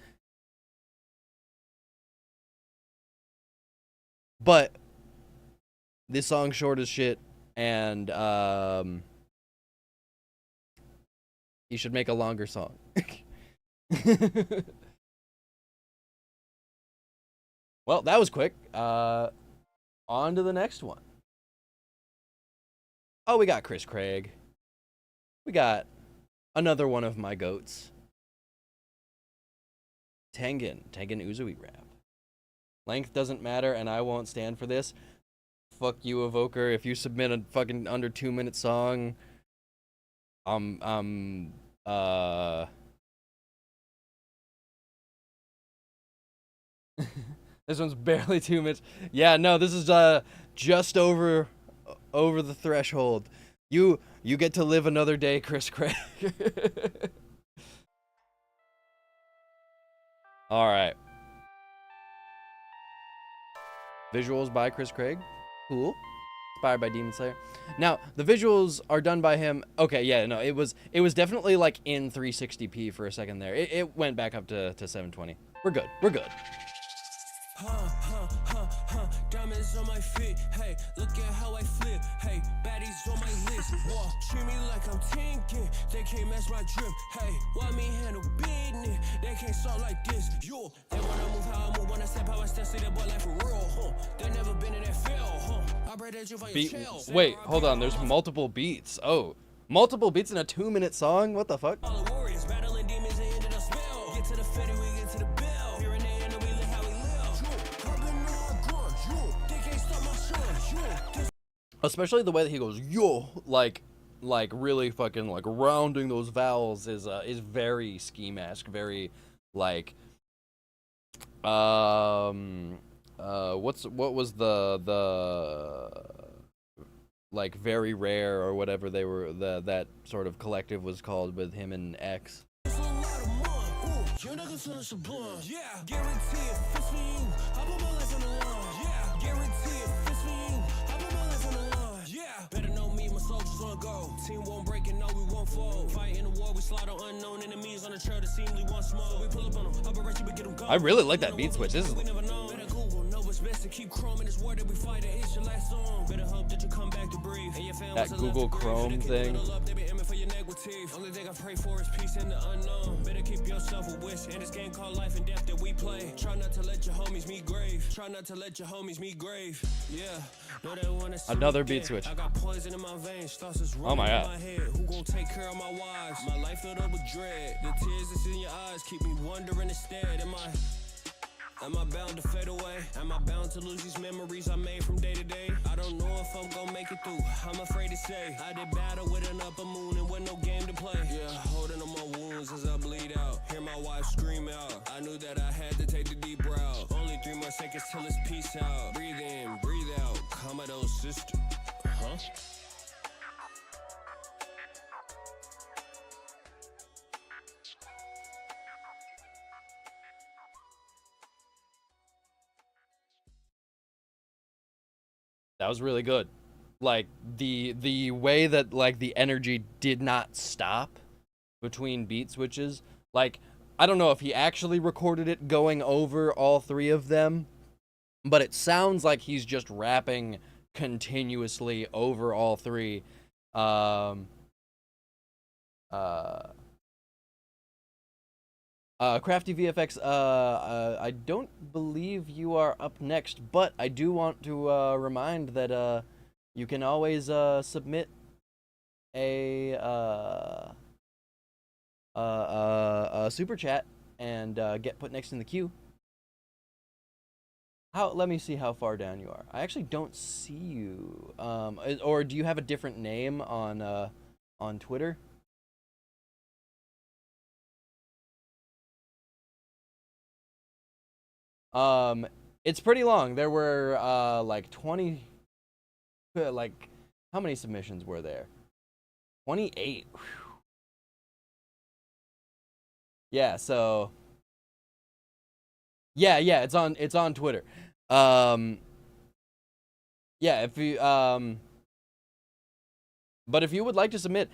But this song's short as shit, and he should make a longer song. Well, that was quick. On to the next one. Oh, we got Chris Craig. We got another one of my goats. Tengen Uzui rap. Length doesn't matter, and I won't stand for this. Fuck you, Evoker. If you submit a fucking under 2-minute song, this one's barely 2 minutes. Yeah, no, this is just over the threshold. You get to live another day, Chris Craig. All right. Visuals by Chris Craig. Cool. Inspired by Demon Slayer. Now, the visuals are done by him. Okay, yeah, no, it was definitely like in 360p for a second there. It went back up to 720. We're good. Diamonds on my feet, hey, look at how I flip, hey, baddies on my list, whoa, treat me like I'm tinking, they can't match my drip, hey, why me handle business, they can't start like this, yo, they wanna move how I move, when I step how I step, see that boy like for real, huh, they never been in that field, huh, I break that you for your chill. Wait, hold on, there's multiple beats. Oh, multiple beats in a 2-minute song? What the fuck? All the warriors battling demons and ended up spell, get to the fetty, we get to the bill, here and there, and we live how we live. Especially the way that he goes, yo, like really fucking like rounding those vowels is very ski-mask, very like what was the like Very Rare or whatever they were, that sort of collective was called with him and X. Yeah, guarantee it fits for you. I put my life on the line. Yeah, guarantee it fits for you. I put my life on the line. Yeah, better know me, my soldiers on go. Team won't break and no, we won't fold. Fight in the war, we slide on unknown enemies on the trail that seemingly want smoke. We pull up on them, operation, we get them go. I really like that beat switch. This is it's best to keep chrome in this war that we fight. It's your last song. Better hope that you come back to breathe. And your That Google Chrome thing. Only thing I pray for is peace in the unknown. Better keep yourself a wish in this game called life and death that we play. Try not to let your homies meet grave. Try not to let your homies meet grave. Yeah. Know they wanna see Another me beat dead. switch. I got poison in my veins. Thoughts is Oh my running in God. my head. Who gon' take care of my wives? My life filled up with dread. The tears that's in your eyes keep me wondering instead. Am I bound to fade away? Am I bound to lose these memories I made from day to day? I don't know if I'm gonna make it through. I'm afraid to say. I did battle with an upper moon and with no game to play. Yeah, holding on my wounds as I bleed out. Hear my wife scream out. I knew that I had to take the deep route. Only 3 more seconds till it's peace out. Breathe in, breathe out. Commodore sister. Huh? That was really good. Like the way that like the energy did not stop between beat switches. Like I don't know if he actually recorded it going over all 3 of them, but it sounds like he's just rapping continuously over all 3. Crafty VFX, I don't believe you are up next, but I do want to remind that you can always submit a super chat and get put next in the queue. Let me see how far down you are. I actually don't see you. Or do you have a different name on Twitter? It's pretty long. There were like 20, like how many submissions were there? 28. Whew. Yeah, so yeah, it's on Twitter. Yeah, if you but if you would like to submit,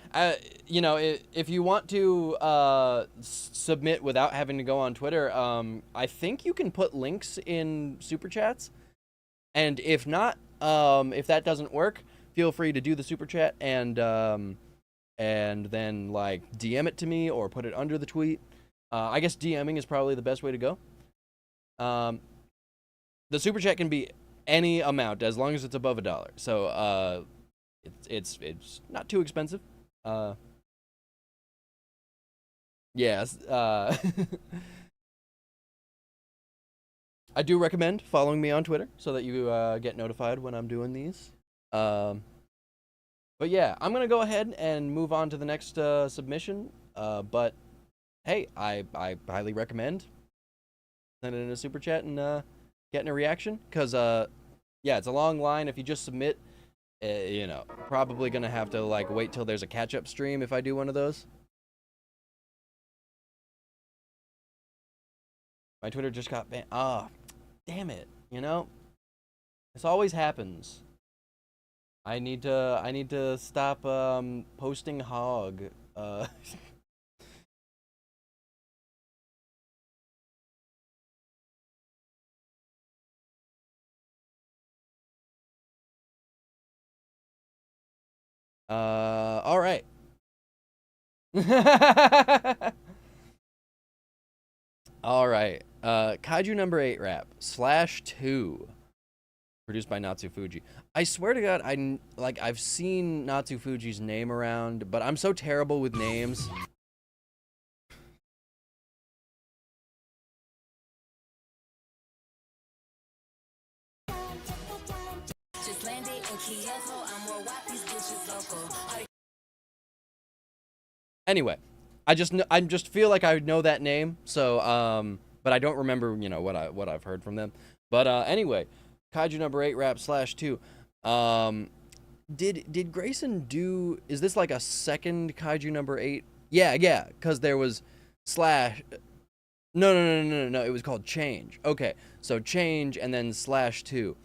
you know, if you want to submit without having to go on Twitter, I think you can put links in super chats. And if not, if that doesn't work, feel free to do the super chat and then like DM it to me or put it under the tweet. I guess DMing is probably the best way to go. The super chat can be any amount as long as it's above $1. So it's not too expensive. Yes. I do recommend following me on Twitter so that you get notified when I'm doing these. But yeah, I'm gonna go ahead and move on to the next submission. But hey, I highly recommend sending in a super chat and getting a reaction, because yeah, it's a long line. If you just submit, you know, probably gonna have to like wait till there's a catch-up stream if I do one of those. My Twitter just got banned. Ah, damn it! You know, this always happens. I need to stop posting hog. All right. All right. Kaiju number 8 rap /2, produced by Natsu Fuji. I swear to God, I've seen Natsu Fuji's name around, but I'm so terrible with names. Just landed in Kyoto, I'm more white, these bitches local. Anyway, I just feel like I know that name, so but I don't remember, you know, what I've heard from them. But anyway, Kaiju number 8 rap /2. Did Grayson do? Is this like a second Kaiju number 8? Yeah, because there was slash. No. It was called Change. Okay, so Change and then /2.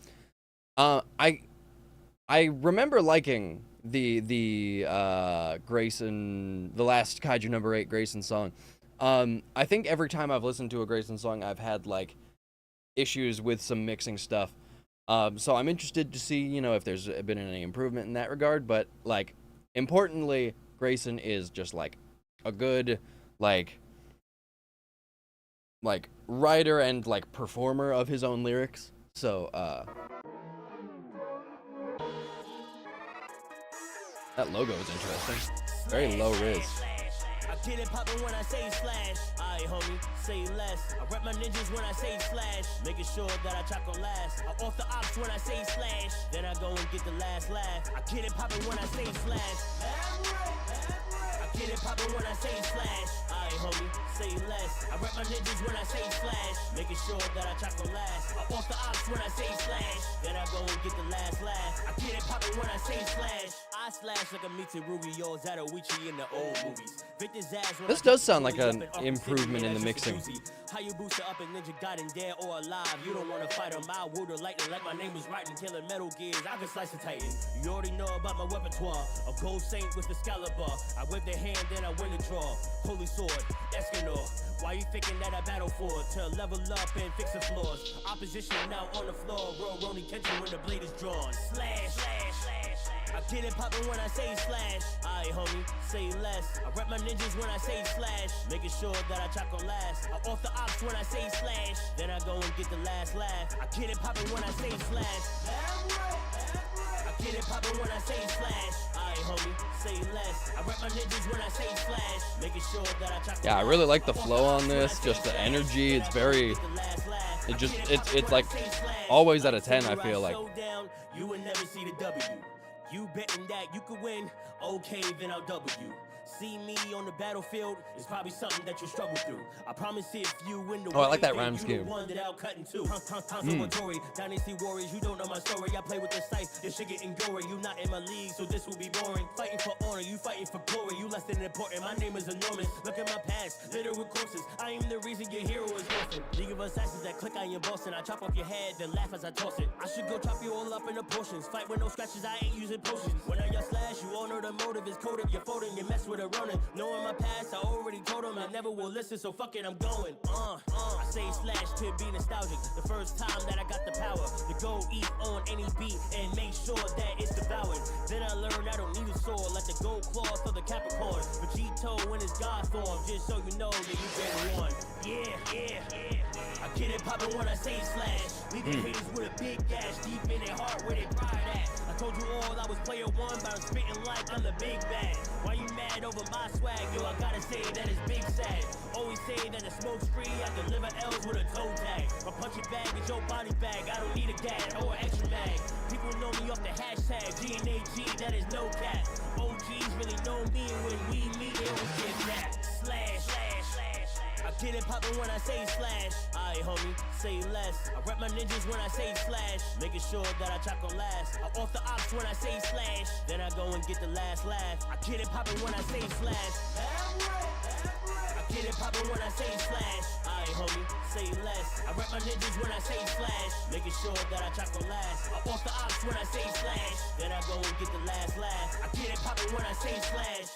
I remember liking the Grayson, the last Kaiju number 8 Grayson song. I think every time I've listened to a Grayson song, I've had like issues with some mixing stuff. So I'm interested to see, you know, if there's been any improvement in that regard. But like, importantly, Grayson is just like a good like writer and like performer of his own lyrics. So that logo is interesting. Very low res. I get it poppin' when I say slash. Aye, homie, say less. I rep my ninjas when I say slash. Making sure that I chop on last. I off the ops when I say slash. Then I go and get the last laugh. I get it poppin' when I say slash. I get it poppin' when I say slash. Aye, homie, say less. I rep my ninjas when I say slash. Making sure that I chop on last. I off the ops when I say slash. Then I go and get the last laugh. I get it poppin' when I say slash. I slash like a Mitsu Rugi or Zatoichi in the old movies. This does sound like an improvement in the mixing. How you boost it up and ninja got in dead or alive? You don't wanna fight him. I would have lightning like my name was right and killing metal gears. I can slice the titan. You already know about my repertoire. A gold saint with Excalibur. I whip the hand, then I win the draw. Holy sword, Escanor. Why you thinking that I battle for? To level up and fix the flaws. Opposition now on the floor. Roll Roni Kenshin when the blade is drawn. Slash, slash, slash. I get it poppin' when I say slash. Aye, homie, say less. I rep my ninjas when I say slash. Making sure that I chop on last. I off the ops when I say slash. Then I go and get the last laugh. I get it poppin' when I say slash. I get it poppin' when I say slash. Aye, homie, say less. I rep my ninjas when I say slash. Making sure that I chop on Yeah, I really like the flow on this, just the energy. It's very, it's like always at a 10, I feel like. You will never see the W. You betting that you could win? Okay, then I'll double you. See me on the battlefield is probably something that you struggle through. I promise if you win the Oh, I like that way, rhyme you scheme. the one that I'll cut in two. Conservatory, Dynasty Warriors, you don't know my story. I play with the scythe, this shit getting gory. You not in my league, so this will be boring. Fighting for honor, you fighting for glory. You less than important, my name is enormous. Look at my past, littered with corpses. I am the reason your hero is orphaned. League of Assassins that click, I am Boston. I chop off your head, then laugh as I toss it. I should go chop you all up into portions. Fight with no scratches, I ain't using potions. When I yell slash, you all know the motive is coded. You're folding, you mess with a running. Knowing my past, I already told him I never will listen, so fuck it, I'm going. I say slash to be nostalgic. The first time that I got the power to go eat on any beat and make sure that it's devoured. Then I learned I don't need a sword like the gold cloth of the Capricorn. Vegito in his God form, just so you know that you been one. Yeah. I get it poppin' when I say slash. Leaving haters with a big gash deep in their heart where they pride at. I told you all I was player one, but I'm spitting like I'm the big bad. Why you mad over my swag? Yo, I gotta say that it's big sad. Always say that the smoke's free, I deliver L's with a toe tag. My punching bag is your body bag, I don't need a gag or extra mag. People know me off the hashtag GNAG, that is no cap. OGs really know me, when we meet, they always get that. Slash. I get it poppin' when I say slash. Aye, homie, say less. I rep my ninjas when I say slash. Making sure that I chop on last. I off the ops when I say slash. Then I go and get the last laugh. I get it poppin' when I say slash. I get it poppin' when I say slash. Aye, homie, say less. I rep my ninjas when I say slash. Making sure that I chop on last. I off the ops when I say slash. Then I go and get the last laugh. I get it poppin' when I say slash.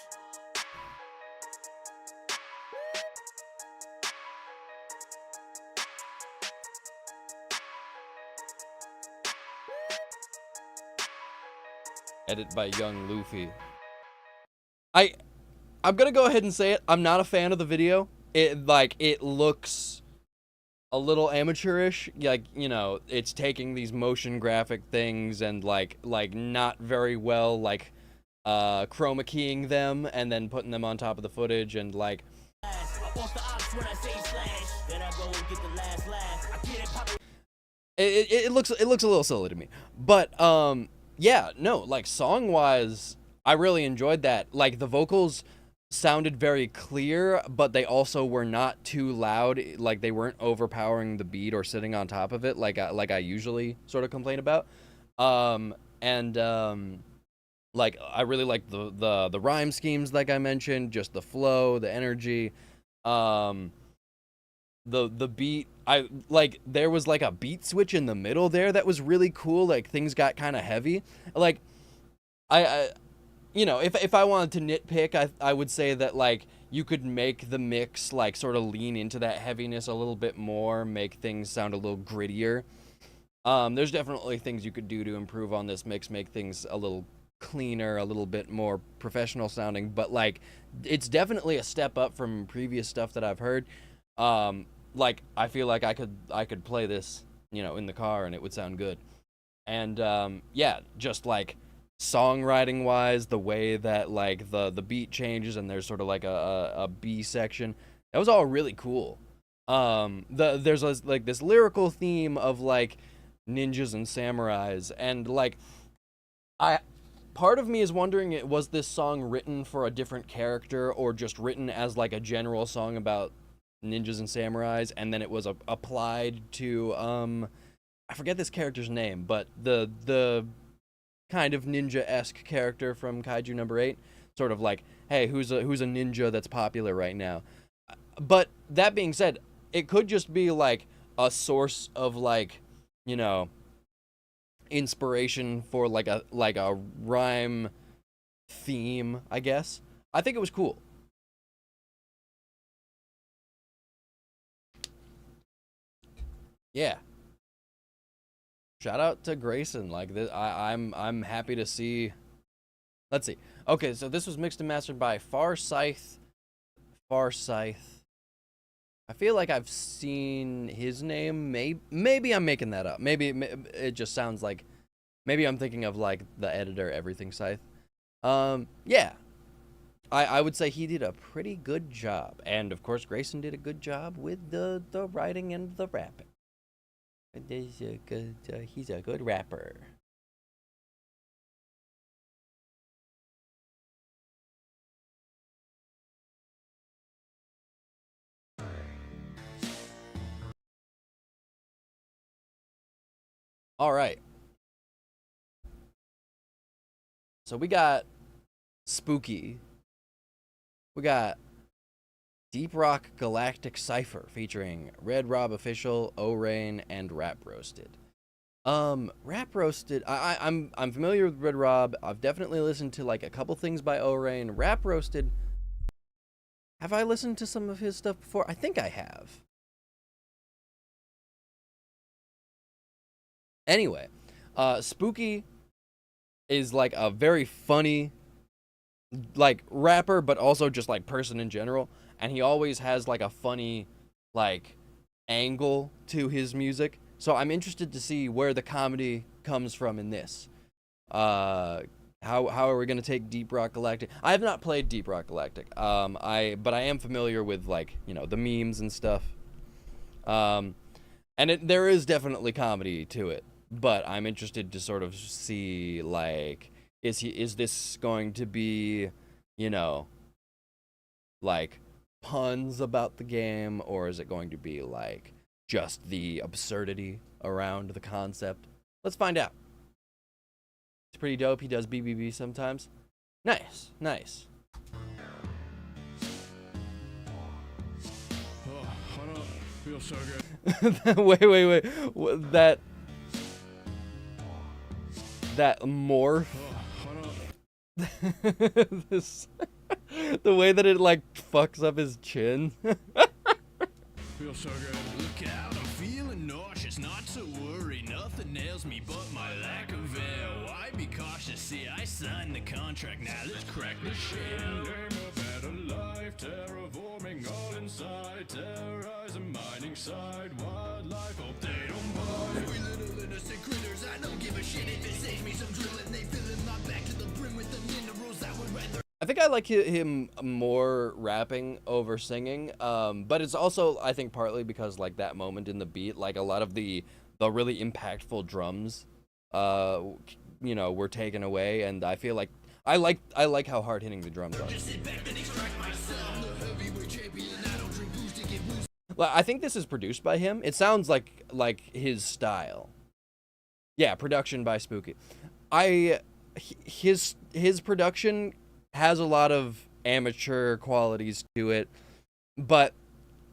Edit by Young Luffy. I'm gonna go ahead and say it. I'm not a fan of the video. It looks a little amateurish. Like, you know, it's taking these motion graphic things and like not very well chroma keying them and then putting them on top of the footage and like. It looks a little silly to me. But yeah, no, like song wise, I really enjoyed that. Like the vocals sounded very clear, but they also were not too loud. Like they weren't overpowering the beat or sitting on top of it like I usually sort of complain about. Like I really liked the rhyme schemes, like I mentioned, just the flow, the energy, the beat. I like there was like a beat switch in the middle there that was really cool. Like things got kind of heavy. Like I you know, if I wanted to nitpick, I would say that like you could make the mix like sort of lean into that heaviness a little bit more, make things sound a little grittier. There's definitely things you could do to improve on this mix, make things a little cleaner, a little bit more professional sounding, but like it's definitely a step up from previous stuff that I've heard. Like I feel like I could play this, you know, in the car and it would sound good. And yeah, just like songwriting wise, the way that like the beat changes and there's sort of like a B section, that was all really cool. There's like this lyrical theme of like ninjas and samurais, and like part of me is wondering, was this song written for a different character or just written as like a general song about ninjas and samurais, and then it was applied to I forget this character's name, but the kind of ninja-esque character from Kaiju number 8, sort of like, hey, who's a ninja that's popular right now? But that being said, it could just be like a source of like, you know, inspiration for like a rhyme theme, I guess. I think it was cool. Yeah. Shout out to Grayson. Like this, I'm happy to see. Let's see. Okay, so this was mixed and mastered by Farsyth. I feel like I've seen his name. Maybe I'm making that up. Maybe it just sounds like. Maybe I'm thinking of like the editor Everything Scythe. Yeah. I would say he did a pretty good job, and of course Grayson did a good job with the writing and the rapping. He's a good rapper. All right. So we got Spooky. We got Deep Rock Galactic Cypher featuring Red Rob Official, O-Rain, and Rap Roasted. Rap Roasted, I'm familiar with Red Rob. I've definitely listened to like a couple things by O-Rain. Rap Roasted, have I listened to some of his stuff before? I think I have. Anyway, Spooky is like a very funny like rapper, but also just like person in general. And he always has like a funny like angle to his music. So I'm interested to see where the comedy comes from in this. How are we gonna take Deep Rock Galactic? I have not played Deep Rock Galactic. But I am familiar with like, you know, the memes and stuff. And there is definitely comedy to it. But I'm interested to sort of see like, is this going to be, you know, like puns about the game, or is it going to be like just the absurdity around the concept? Let's find out. It's pretty dope. He does BBB sometimes. Nice. Oh, hold up. Feels so good. Wait. That morph. Oh, hold up. This, the way that it like fucks up his chin. Feels so good. Look out, I'm feeling nauseous, not to worry. Nothing nails me but my lack of air. Why be cautious? See, I signed the contract. Now let's crack the shell. Dream of better life, terraforming all inside. Terrorizing mining side, wildlife, hope they don't mind. We little innocent critters, I don't give a shit if it saves me some drilling. They filling my back to the brim with the minerals. I would rather. I think I like him more rapping over singing, but it's also, I think, partly because like that moment in the beat, like a lot of the really impactful drums, you know, were taken away, and I feel like I like how hard hitting the drums are. Well, I think this is produced by him. It sounds like his style. Yeah, production by Spooky. His production has a lot of amateur qualities to it, but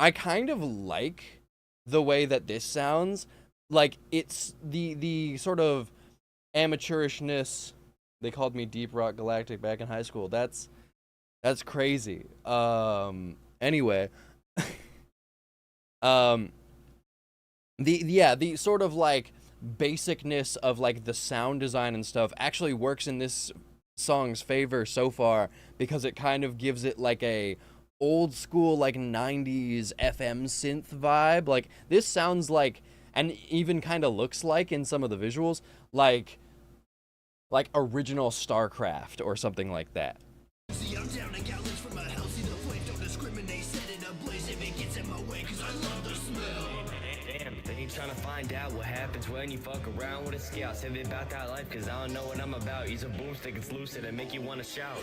I kind of like the way that this sounds. Like, it's the sort of amateurishness. They called me Deep Rock Galactic back in high school. That's That's crazy. Anyway, um, the sort of like basicness of like the sound design and stuff actually works in this song's favor so far, because it kind of gives it like a old school like 90s FM synth vibe. Like this sounds like, and even kind of looks like in some of the visuals, like original StarCraft or something like that. See, I'm down and gallons from my house. See the flames, don't discriminate. Set it ablaze if it gets in my way, cause I love the smell. Damn, they ain't trying to find out what happens when you fuck around with a scout. Say they about that life, cause I don't know what I'm about. Use a boomstick, it's lucid and make you wanna shout.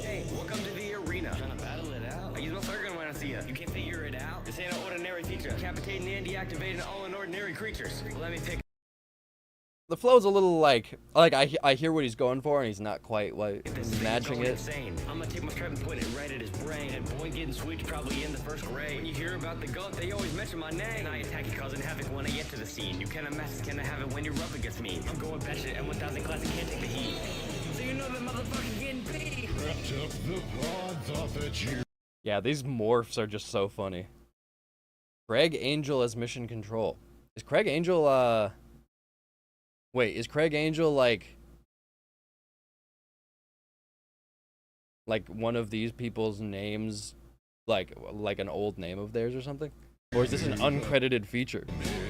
Hey, welcome to the arena. Trying to battle it out. I use my third gun when I see ya. You can't figure it out. This ain't an ordinary feature. Decapitating and deactivating all unordinary creatures. Let me pick. The flow's a little like I hear what he's going for, and he's not quite like matching it. Insane. I'm gonna take my strap and put it right at his brain. And boy, getting switched probably in the first grade. When you hear about the gun, they always mention my name. And I attack you, causing havoc when I get to the scene. You cannot mess, cannot have it when you're up against me. I'm going batshit and 1,000 classic can't take the heat. So you know that motherfucker getting beat. Wrapped up the pod, thought that you Yeah, these morphs are just so funny. Craig Angel as mission control. Is Craig Angel Wait, is Craig Angel like one of these people's names, like an old name of theirs or something? Or is this an uncredited feature?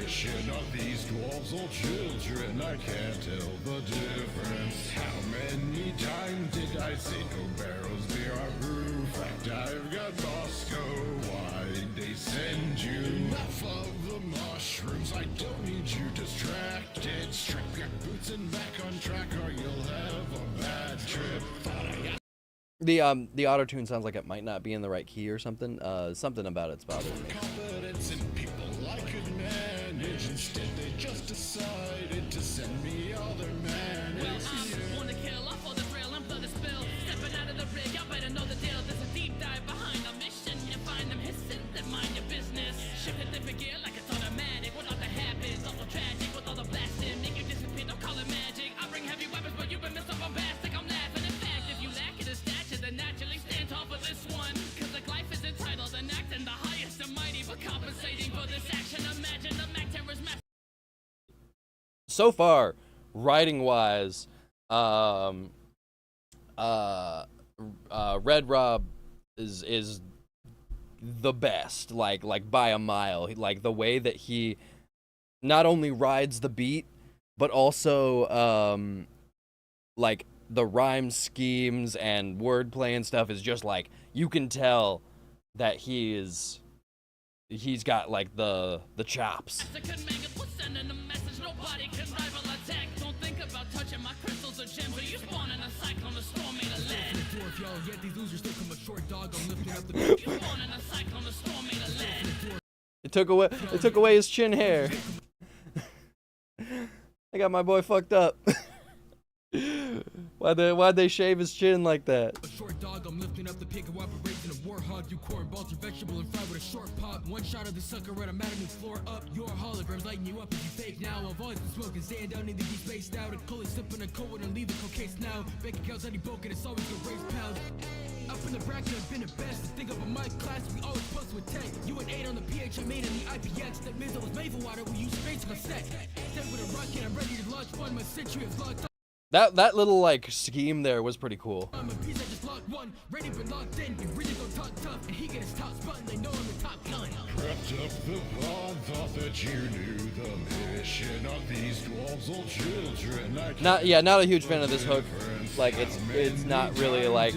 mission of these dwarves or children, I can't tell the difference. How many times did I say no barrels be our brew? Fact, I've got Moscow, why'd they send you? Enough of the mushrooms, I don't need you distracted. Strap your boots and back on track or you'll have a bad trip. Thought I got The auto-tune sounds like it might not be in the right key or something. Something about it's bothering me. confidence in people I could manage. Instead, they just decided to send me all their manage. Wanna kill off all the trail and blood is spill. Stepping out of the rig, y'all better know the deal. There's a deep dive behind the mission. You find them hissing, then mind your business. Shift a different gear like it's automatic. What all the habits, also tragic. With all the blasting, make you disappear, don't call it magic. I bring heavy weapons, but you've been Mr. Bombastic. I'm laughing. In fact, if you lack it a stature, then naturally stand tall for this one. Cause like life is entitled and acting the highest and mighty, but compensating for this action. Imagine the Mac terrorist mass. So far, writing wise, Red Rob is the best, like by a mile. Like the way that he not only rides the beat, but also like the rhyme schemes and wordplay and stuff is just like, you can tell that he's got like the chops. Sending a message, nobody can rival attack. Don't think about touching my crystals or gems, or you spawn in a cyclone, a storm made of lead. Dwarf, y'all, yet these losers still come a short dog. I'm lifting up the You spawn in a cyclone, a storm made of lead. It took away his chin hair. I got my boy fucked up. Why'd they shave his chin like that? A short dog, I'm lifting up the pig who operates in a war hog. You corn balls, your vegetable and fried with a short pop. One shot of the sucker, automatically floor up. Your holograms lighting you up if you fake now. I've always been smoking, staying down in the deep space now. The cold sipping a cold and leave the cold case now. Bank accounts any broken, it's always gonna raise pounds. Up in the bracket, I've been the best. Think of a my class, we always post with 10. You an 8 on the PH, I made in the IPX. That means I was made for water, we use space in my set. Stay with a rocket, I'm ready to launch fun. My century is locked up. That little like scheme there was pretty cool. I'm a piece, I just locked one. Ready but locked in. You really don't talk tough. And he get his top spot and they know I'm the top gun. Wrapped up the pod, thought that you knew the mission of these dwarves or children. I can't Not a huge fan of this hook. Like it's not really like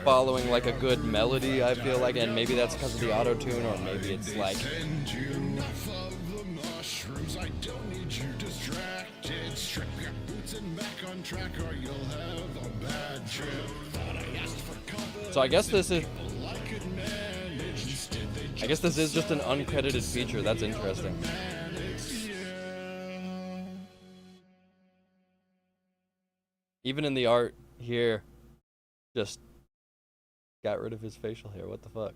following like a good melody, I feel like, and maybe that's because of the auto tune, or maybe it's like send you enough of the mushrooms. I don't need you distracted. Strap your boots and back on track or you'll have a bad trip. Thought I asked for confidence. So I guess this is I could manage. Instead, they I guess this is just an uncredited feature. That's interesting. Even in the art here, just got rid of his facial hair. What the fuck?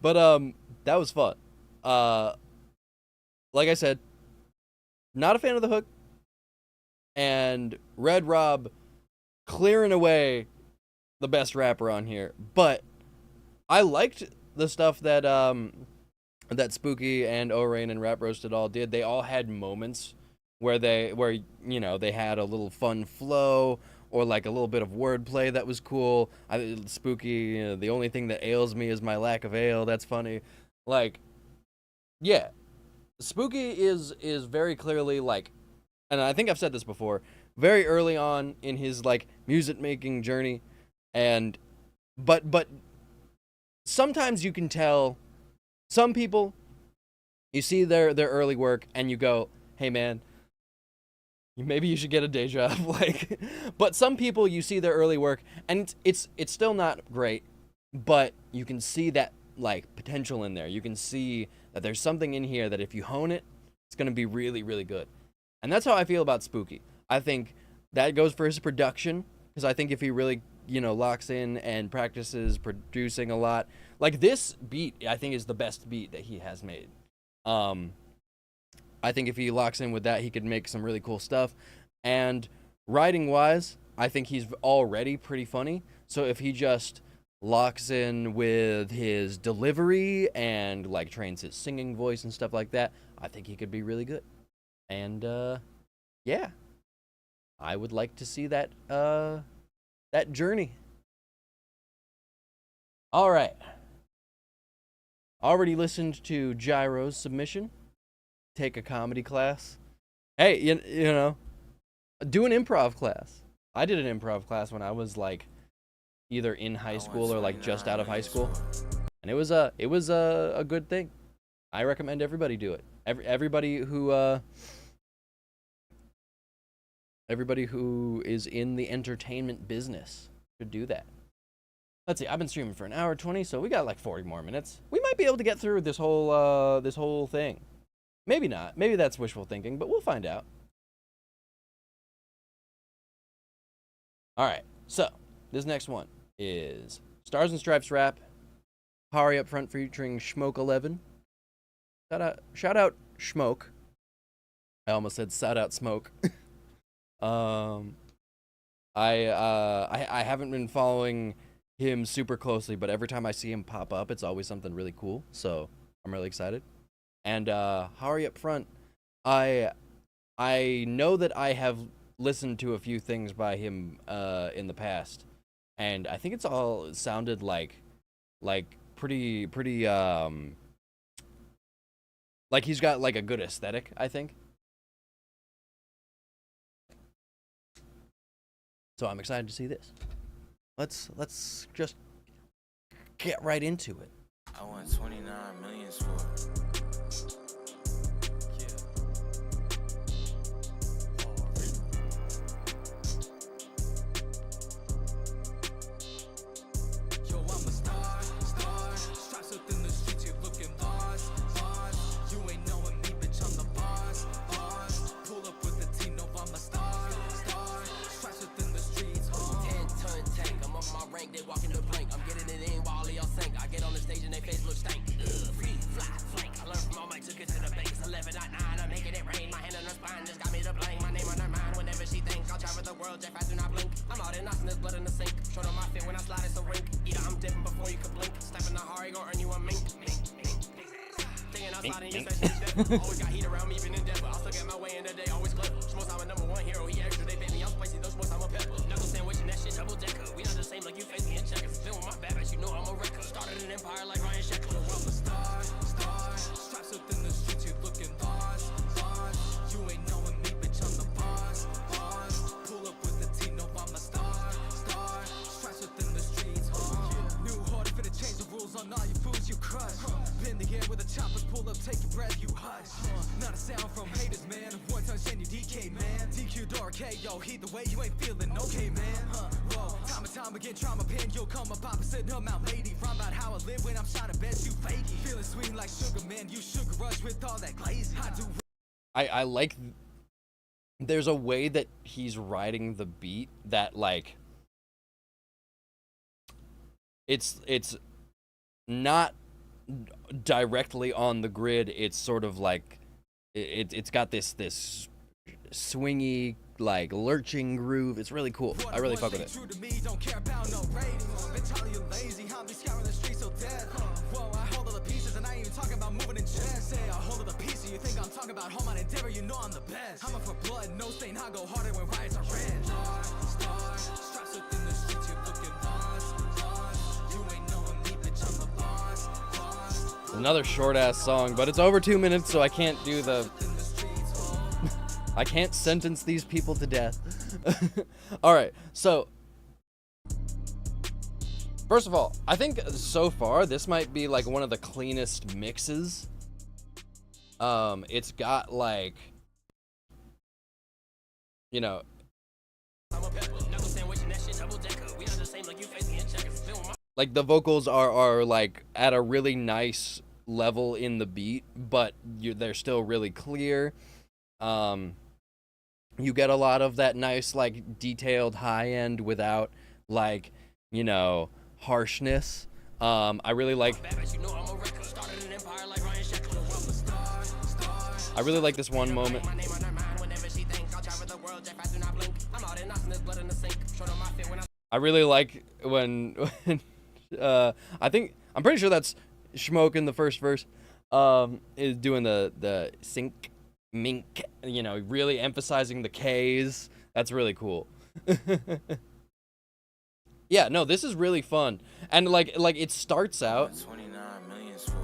But that was fun. Like I said, not a fan of the hook. And Red Rob clearing away the best rapper on here, but I liked the stuff that that Spooky and O-Rain and Rap Roasted all did. They all had moments where they had a little fun flow or like a little bit of wordplay that was cool. Spooky, the only thing that ails me is my lack of ale. That's funny. Like, yeah, Spooky is very clearly like, and I think I've said this before, very early on in his like music making journey, and but sometimes you can tell some people, you see their early work and you go, hey man, maybe you should get a day job. Like, but some people, you see their early work and it's still not great, but you can see that like potential in there. You can see that there's something in here that if you hone it, it's going to be really, really good. And that's how I feel about Spooky. I think that goes for his production, because I think if he really, locks in and practices producing a lot, like this beat, I think is the best beat that he has made. I think if he locks in with that, he could make some really cool stuff. And writing-wise, I think he's already pretty funny. So if he just locks in with his delivery and like trains his singing voice and stuff like that, I think he could be really good. And yeah, I would like to see that that journey. All right. Already listened to Gyro's submission. Take a comedy class. Hey, you know, do an improv class. I did an improv class when I was like either in high school or like just out of high school, and it was a good thing. I recommend everybody do it. Everybody who is in the entertainment business should do that. Let's see, I've been streaming for an hour 20, so we got like 40 more minutes. We might be able to get through this whole thing. Maybe not. Maybe that's wishful thinking, but we'll find out. All right, so this next one is Stars and Stripes rap. Hari up front featuring Schmoke 11. Shout out Schmoke. I almost said shout out Smoke. I haven't been following him super closely, but every time I see him pop up, it's always something really cool. So I'm really excited. And Hari up front, I know that I have listened to a few things by him in the past, and I think it's all sounded like pretty like he's got like a good aesthetic, I think. So I'm excited to see this. Let's just get right into it. I want 29 million for it. They walk in the blank. I'm getting it in while all of y'all sink. I get on the stage and they face look stank. Free, fly, flank. I learned from all my took it to the bank. It's 11.9. I'm making it rain. My hand on her spine just got me to blame. My name on her mind whenever she thinks. I'll travel the world, Jeff, I do not blink. I'm out in Austin, there's blood in the sink. Short on my fit when I slide, it's a rink. Either I'm dipping before you can blink. Step in the Hari, gon' earn you a mink. Thinking I'm sliding, you said she's always got heat around me, even in Denver. I'll still get my way in the day, always clever. Schmoes, I'm a number one hero. He extra, they pay me. I'm spicy, those schmoes, I'm a pepper. Knuckle sandwich and that shit double decker. We not the same like you face me in checkers. Been with my bad bitch, you know I'm a wrecker. Started an empire like Ryan Sheckler. I'm a star. Straps within the streets, you looking lost. You ain't knowing me, bitch, I'm the boss. Pull up with the team, no, I'm a star. Straps within the streets, New harder finna change the rules on all you fools you crush. Been the air with a chopper, pull up, take a breath, you hush. Not a sound from haters, man. One touch and you DK, man. DQ dark, hey, yo, either way, you ain't feeling okay, man. Whoa, time and time again, trauma pin, you'll come up opposite her mount lady. Rhyme about how I live when I'm shining best, you fakey. Feeling sweet like sugar, man, you sugar rush with all that glaze. I do. I like, there's a way that he's writing the beat that like, it's not directly on the grid. It's sort of like it's got this swingy like lurching groove. It's really cool. I really fuck with it. Another short ass song, but it's over 2 minutes, so I can't do the I can't sentence these people to death. All right, so first of all, I think so far this might be like one of the cleanest mixes. It's got like, you know, like the vocals are like at a really nice level in the beat, but they're still really clear. You get a lot of that nice like detailed high end without like, you know, harshness. I really like this one moment. I really like when I'm pretty sure that's Schmoke in the first verse, is doing the sync mink, you know, really emphasizing the K's. That's really cool. Yeah, no, this is really fun. And like it starts out 29 million for.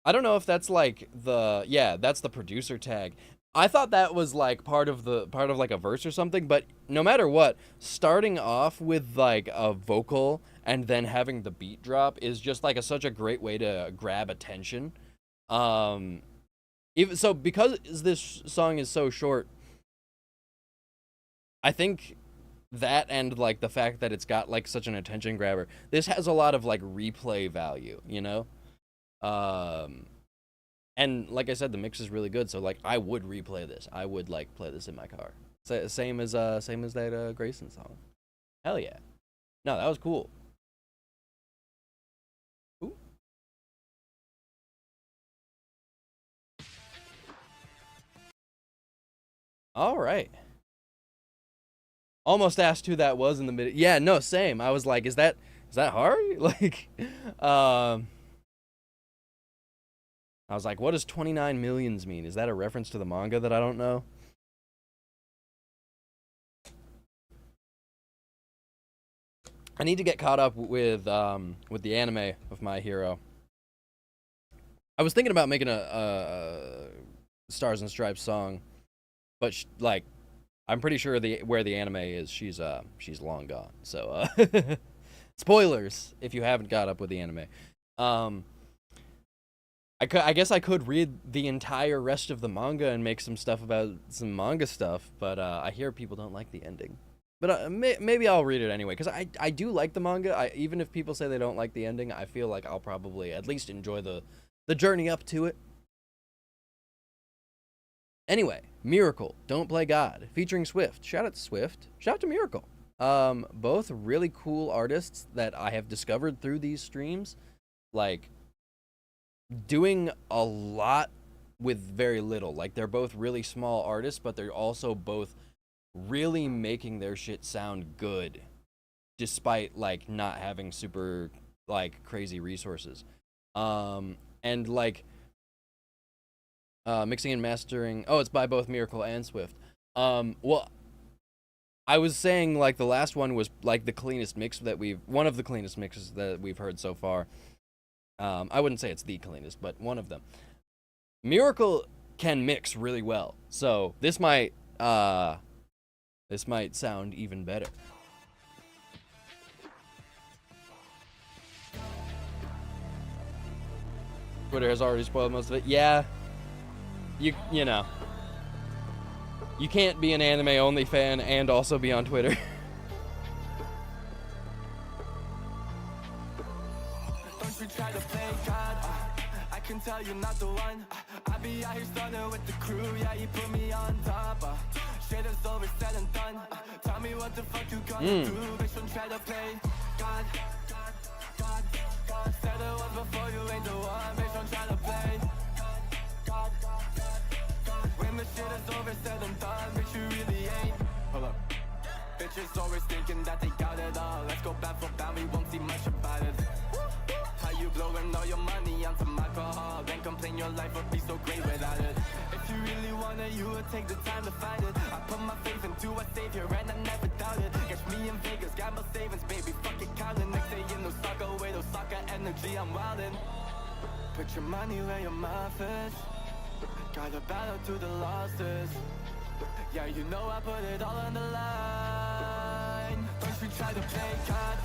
I don't know if that's like that's the producer tag. I thought that was like part of like a verse or something, but no matter what, starting off with like a vocal and then having the beat drop is just like such a great way to grab attention. Even so, because this song is so short, I think that and like the fact that it's got like such an attention grabber, this has a lot of like replay value, you know? And like I said, the mix is really good, so like I would replay this. I would like play this in my car. Same as that Grayson song. Hell yeah. No, that was cool. Ooh. All right. Almost asked who that was in the middle. Yeah, no, same. I was like, is that hard? Like, I was like, what does 29 millions mean? Is that a reference to the manga that I don't know? I need to get caught up with the anime of My Hero. I was thinking about making a Stars and Stripes song, but like, I'm pretty sure where the anime is, she's long gone. So spoilers if you haven't got up with the anime. I guess I could read the entire rest of the manga and make some stuff about some manga stuff, but I hear people don't like the ending. But maybe I'll read it anyway, because I do like the manga. Even if people say they don't like the ending, I feel like I'll probably at least enjoy the journey up to it. Anyway, Miracle, Don't Play God, featuring Swift. Shout out to Swift. Shout out to Miracle. Both really cool artists that I have discovered through these streams. Like, doing a lot with very little. Like, they're both really small artists, but they're also both really making their shit sound good, despite like not having super like crazy resources. And like mixing and mastering, it's by both Miracle and Swift. Well, I was saying like the last one was like the cleanest mix that one of the cleanest mixes that we've heard so far. I wouldn't say it's the cleanest, but one of them. Miracle can mix really well, so this might sound even better. Twitter has already spoiled most of it. Yeah, you know, you can't be an anime only fan and also be on Twitter. Try to play God, I can tell you're not the one. I be out here stunning with the crew, yeah, you put me on top. Shit is over, said and done. Tell me what the fuck you gonna do, bitch, don't try to play God. Said it was before, you ain't the one, bitch, don't try to play God. shit is over, said and done, bitch, you really ain't. Hold up. Bitches always thinking that they got it all. Let's go back for bound, we won't see much about it. How you blowing all your money on some alcohol? Then complain your life would be so great without it. If you really want it, you would take the time to find it. I put my faith into a savior and I never doubted. Catch me in Vegas, gamble savings, baby, fuck it, counting. Next day in no soccer, way no soccer energy, I'm wildin'. Put your money where your mouth is. Gotta battle to the losses. Yeah, you know I put it all on the line. Don't you try to play God,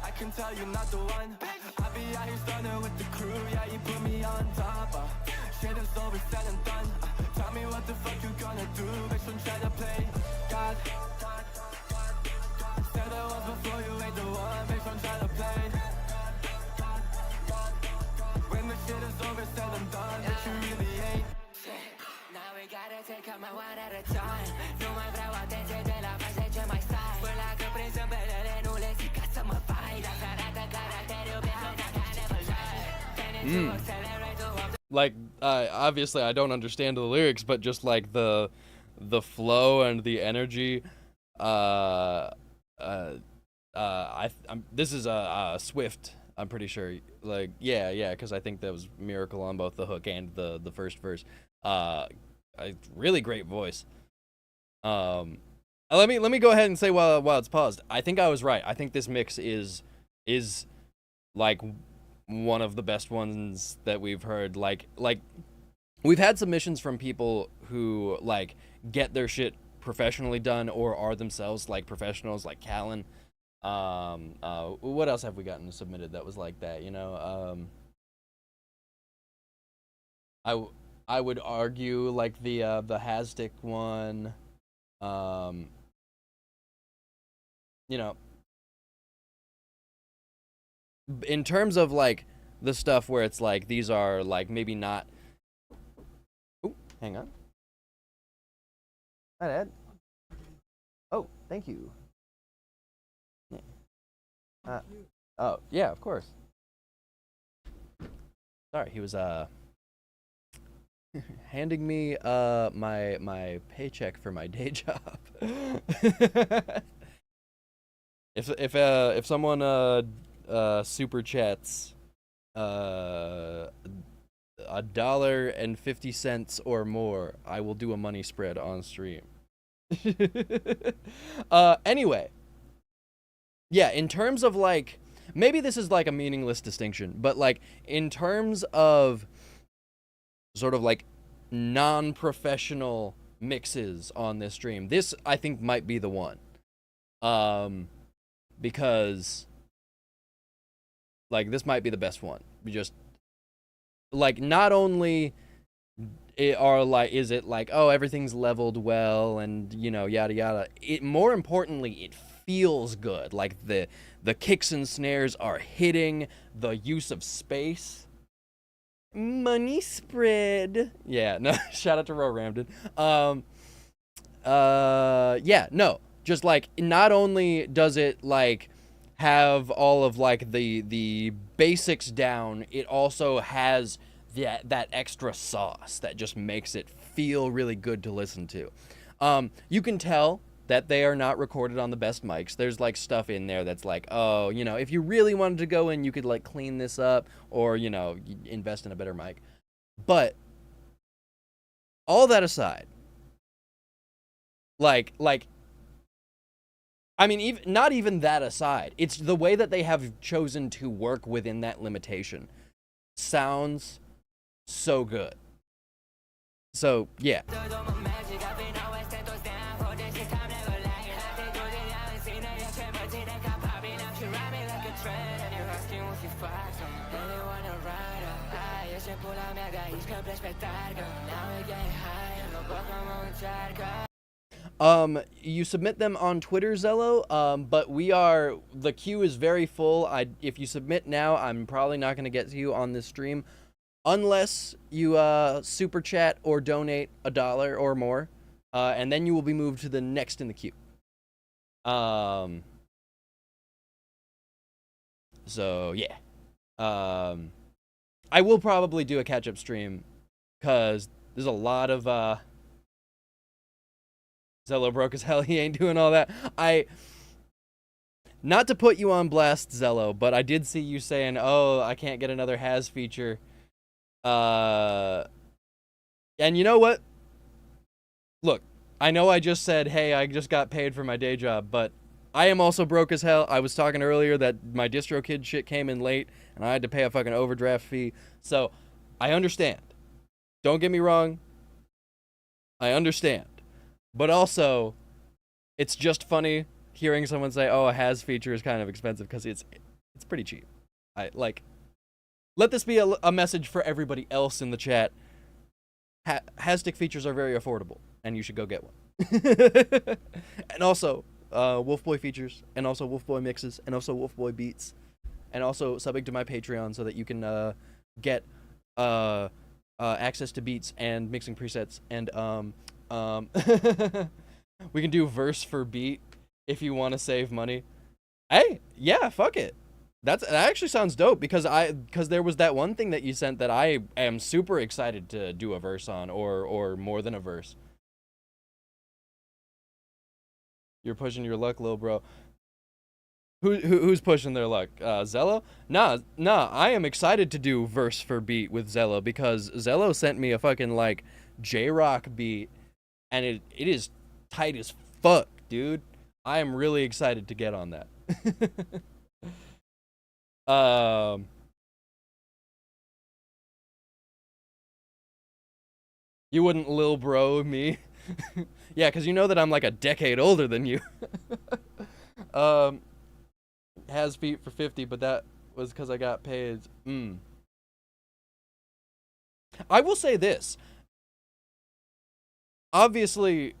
I can tell you not the one. I be out here stunning with the crew, yeah, you put me on top. Shit is over, said and done. Tell me what the fuck you gonna do, bitch, don't try to play God. Said I was before, you ain't the one, bitch, don't try to play. When the shit is over, said and done, bitch, you really ain't. Now we gotta take them one at a time. Nu mai vreau atenție de la faze ce mai stai. Până la când prind zâmbelele nu le zic ca să mă fai. Dacă arată caracterul pe hăta ca never lie. Tending to accelerate the walk. Like, obviously I don't understand the lyrics, but just like the flow and the energy, this is a Swift, I'm pretty sure. Like, yeah, because I think that was Miracle on both the hook and the first verse. A really great voice. Let me go ahead and say while it's paused, I think I was right. I think this mix is like one of the best ones that we've heard. Like we've had submissions from people who like get their shit professionally done or are themselves like professionals, like Callan. What else have we gotten submitted that was like that, you know? I would argue like the Hastic one, you know, in terms of like the stuff where it's like these are like maybe not. Oh, hang on. Hi, Dad. Oh, thank you. Oh, yeah, of course. Sorry, he was handing me my paycheck for my day job. If someone super chats $1.50 or more, I will do a money spread on stream. Anyway, yeah, in terms of like, maybe this is like a meaningless distinction, but like in terms of sort of like non-professional mixes on this stream, this I think might be the one. Because like this might be the best one. We just like not only is it like, oh, everything's leveled well and you know yada yada, it more importantly it feels good. Like the kicks and snares are hitting, the use of space. Money spread. Yeah, no, shout out to Ro Ramden. Yeah, no. Just like not only does it like have all of like the basics down, it also has that extra sauce that just makes it feel really good to listen to. You can tell that they are not recorded on the best mics. There's like stuff in there that's like, oh, you know, if you really wanted to go in, you could like clean this up or, you know, invest in a better mic. But all that aside, like I mean, even not even that aside, it's the way that they have chosen to work within that limitation sounds so good. So, yeah. You submit them on Twitter, Zello, but the queue is very full. If you submit now, I'm probably not going to get to you on this stream unless you super chat or donate $1 or more, and then you will be moved to the next in the queue. So yeah. I will probably do a catch-up stream because there's a lot of Zello broke as hell. He ain't doing all that. Not to put you on blast, Zello, but I did see you saying, "Oh, I can't get another has feature." And you know what? Look, I know I just said, "Hey, I just got paid for my day job," but I am also broke as hell. I was talking earlier that my DistroKid shit came in late, and I had to pay a fucking overdraft fee. So, I understand. Don't get me wrong. I understand. But also, it's just funny hearing someone say, "Oh, a has feature is kind of expensive," because it's pretty cheap. Let this be a message for everybody else in the chat. Hastic features are very affordable, and you should go get one. And also, Wolfboy features, and also Wolfboy mixes, and also Wolfboy beats, and also subbing to my Patreon so that you can get access to beats and mixing presets, and we can do verse for beat if you want to save money. Hey, yeah, fuck it. That actually sounds dope because there was that one thing that you sent that I am super excited to do a verse on, or more than a verse. You're pushing your luck, little bro. Who's pushing their luck? Zello? Nah, I am excited to do verse for beat with Zello because Zello sent me a fucking like J-Rock beat, and it is tight as fuck, dude. I am really excited to get on that. You wouldn't lil bro me? Yeah, because you know that I'm like a decade older than you. Has beat for 50, but that was because I got paid. I will say this. Obviously,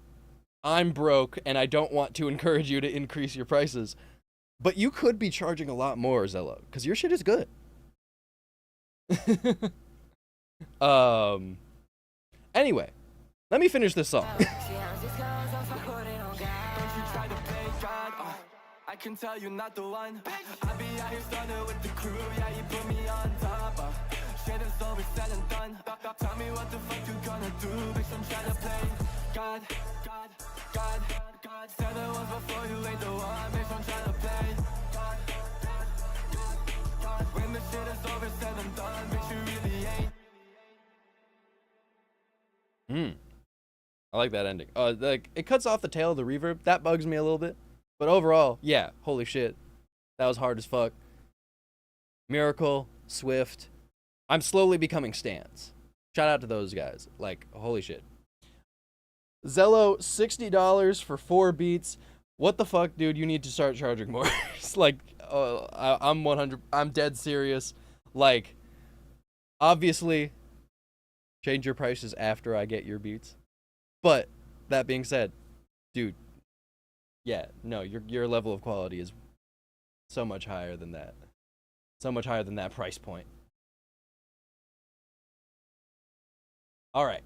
I'm broke, and I don't want to encourage you to increase your prices. But you could be charging a lot more, Zello, because your shit is good. Anyway, let me finish this song. I can tell you not the one. I be out here starting with the crew. Yeah, you put me on top. Shit is over said and done. Tell me what the fuck you gonna do, bitch. I'm trying to play God. Said it was before you ain't the one, bitch. I'm trying to play God. When the shit is over said and done, bitch, you really ain't. I like that ending. It cuts off the tail of the reverb. That bugs me a little bit. But overall, yeah, holy shit. That was hard as fuck. Miracle, Swift. I'm slowly becoming stans. Shout out to those guys. Like, holy shit. Zello, $60 for 4 beats. What the fuck, dude? You need to start charging more. It's like, I'm dead serious. Like, obviously, change your prices after I get your beats. But, that being said, dude, yeah, no, your level of quality is so much higher than that. So much higher than that price point. All right.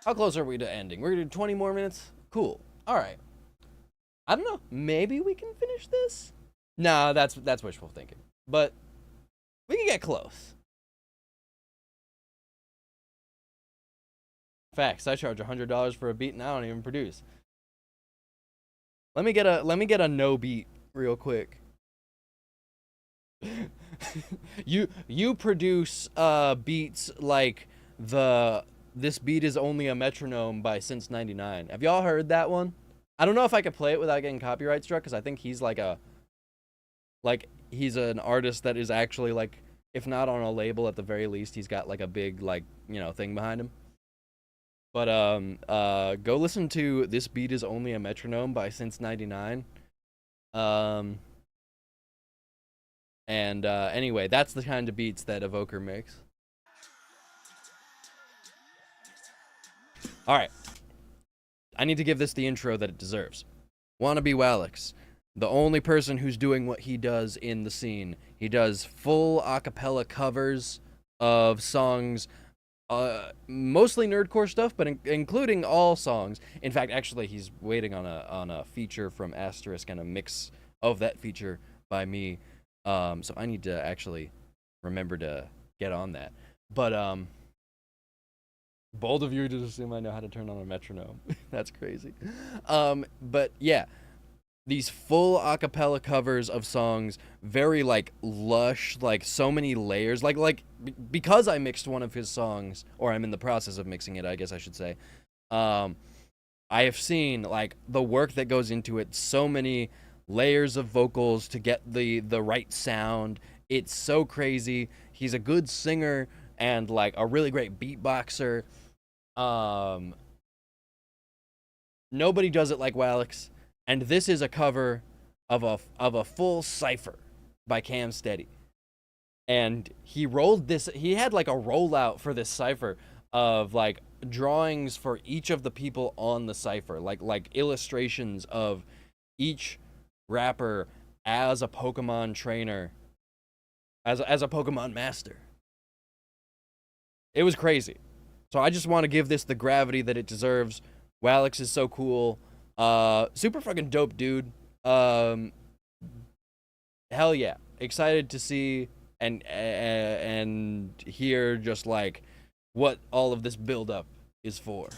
How close are we to ending? We're gonna do 20 more minutes? Cool. All right. I don't know. Maybe we can finish this? Nah, that's wishful thinking. But we can get close. Facts. I charge $100 for a beat and I don't even produce. Let me get a no beat real quick. You produce beats like this beat is only a metronome by Since 99. Have y'all heard that one? I don't know if I could play it without getting copyright struck because I think he's he's an artist that is actually like, if not on a label, at the very least he's got like a big thing behind him. But go listen to This Beat Is Only a Metronome by Since 99. Anyway, that's the kind of beats that Evoker makes. Alright. I need to give this the intro that it deserves. Wannabe Walex, the only person who's doing what he does in the scene. He does full acapella covers of songs, mostly nerdcore stuff, but including all songs. In fact, actually, he's waiting on a feature from Asterisk and a mix of that feature by me. So I need to actually remember to get on that. But Bold of you to assume I know how to turn on a metronome. That's crazy. But yeah, these full acapella covers of songs, very like lush, like so many layers. Because I mixed one of his songs, or I'm in the process of mixing it, I guess I should say. I have seen like the work that goes into it. So many layers of vocals to get the right sound. It's so crazy. He's a good singer and like a really great beatboxer. Nobody does it like Walex, and this is a cover of a full cipher by Cam Steady. And he rolled this. He had like a rollout for this cipher of like drawings for each of the people on the cipher, like illustrations of each rapper as a Pokemon trainer, as a Pokemon master. It was crazy. So I just want to give this the gravity that it deserves. Walex is so cool. Super fucking dope dude. Hell yeah. Excited to see and hear just like what all of this build up is for.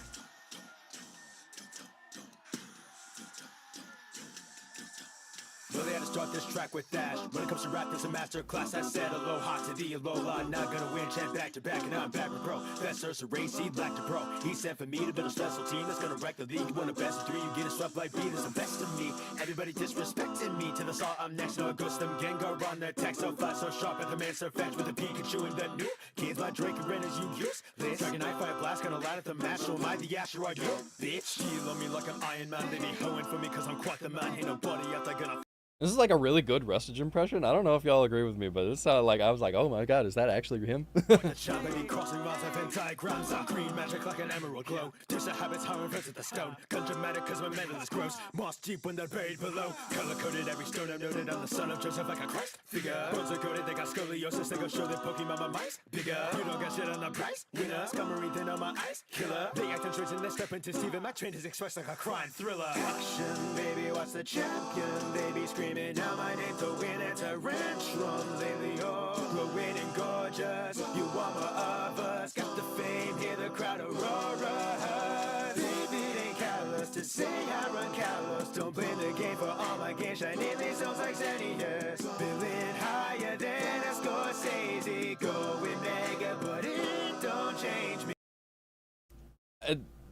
Really had to start this track with Dash. When it comes to rap, there's a master class. I said aloha to the Alola. Not gonna win, chant back to back, and I'm back with bro. Best Ursa race, he black to pro. He sent for me to build a special team that's gonna wreck the league. You want a best of three, you get it swept like B. There's the best of me. Everybody disrespecting me. To the saw, I'm next. No ghost them Gengar on their text. So flat, so sharp at the man, so fetch with a Pikachu and the new kids like Drake and Ren as you use. This Dragonite fire blast, gonna land at the match. So am I the asteroid, yo, bitch. She love me like an Iron Man. They be hoeing for me cause I'm quite the man. Ain't nobody out there gonna. This is like a really good Rustage impression. I don't know if y'all agree with me, but this sounded like I was like, oh my god, is that actually him? Crossing rods and diagrams. I'm green magic like an emerald glow. There's a habits how I'm the stone. Gun dramatic cause my mental is gross. Moss deep when they're buried below. Color coded every stone I'm noted. I'm the son of Joseph like a Christ figure. Bones are coded, they got scoliosis. They go show their Pokemon my mice. Bigger. You don't got shit on the price. Winner. Scummery thin on my eyes. Killer. They act tricks and they step into Steven. My train is expressed like a crime thriller. Action, baby, watch the champion, baby, screaming out my name to win at tarantrums lately. Oh, growing and gorgeous. You want more of us. Got the fame, hear the crowd aurora. Baby, they callous to say I run callous. Don't blame the game for all my game. Shining these songs like Xenius. Billing higher than a Scorsese. Going mega, but it don't change me.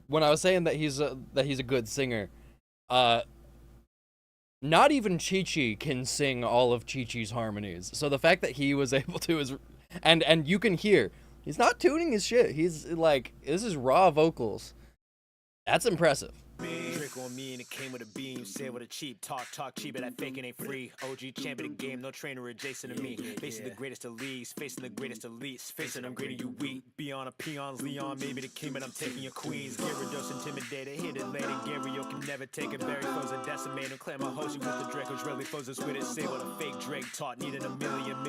When I was saying that he's a good singer, not even Chi-Chi can sing all of Chi-Chi's harmonies. So the fact that he was able to is, and you can hear, he's not tuning his shit. He's like, this is raw vocals. That's impressive. Trick on me and it came with a beam. Say with a cheap talk cheap, but that faking ain't free. OG champ of the game, no trainer adjacent to me. Facing the greatest of leagues, facing the greatest elites. Facing I'm greater you weak. Beyond a peons, Leon, maybe the king, but I'm taking your queens. Gyarados intimidated, hit it later. Gario can never take it. Barry foes a decimator. Claim I host you with the Draco's really foes us with it. Say what a fake Drake taught, needed a million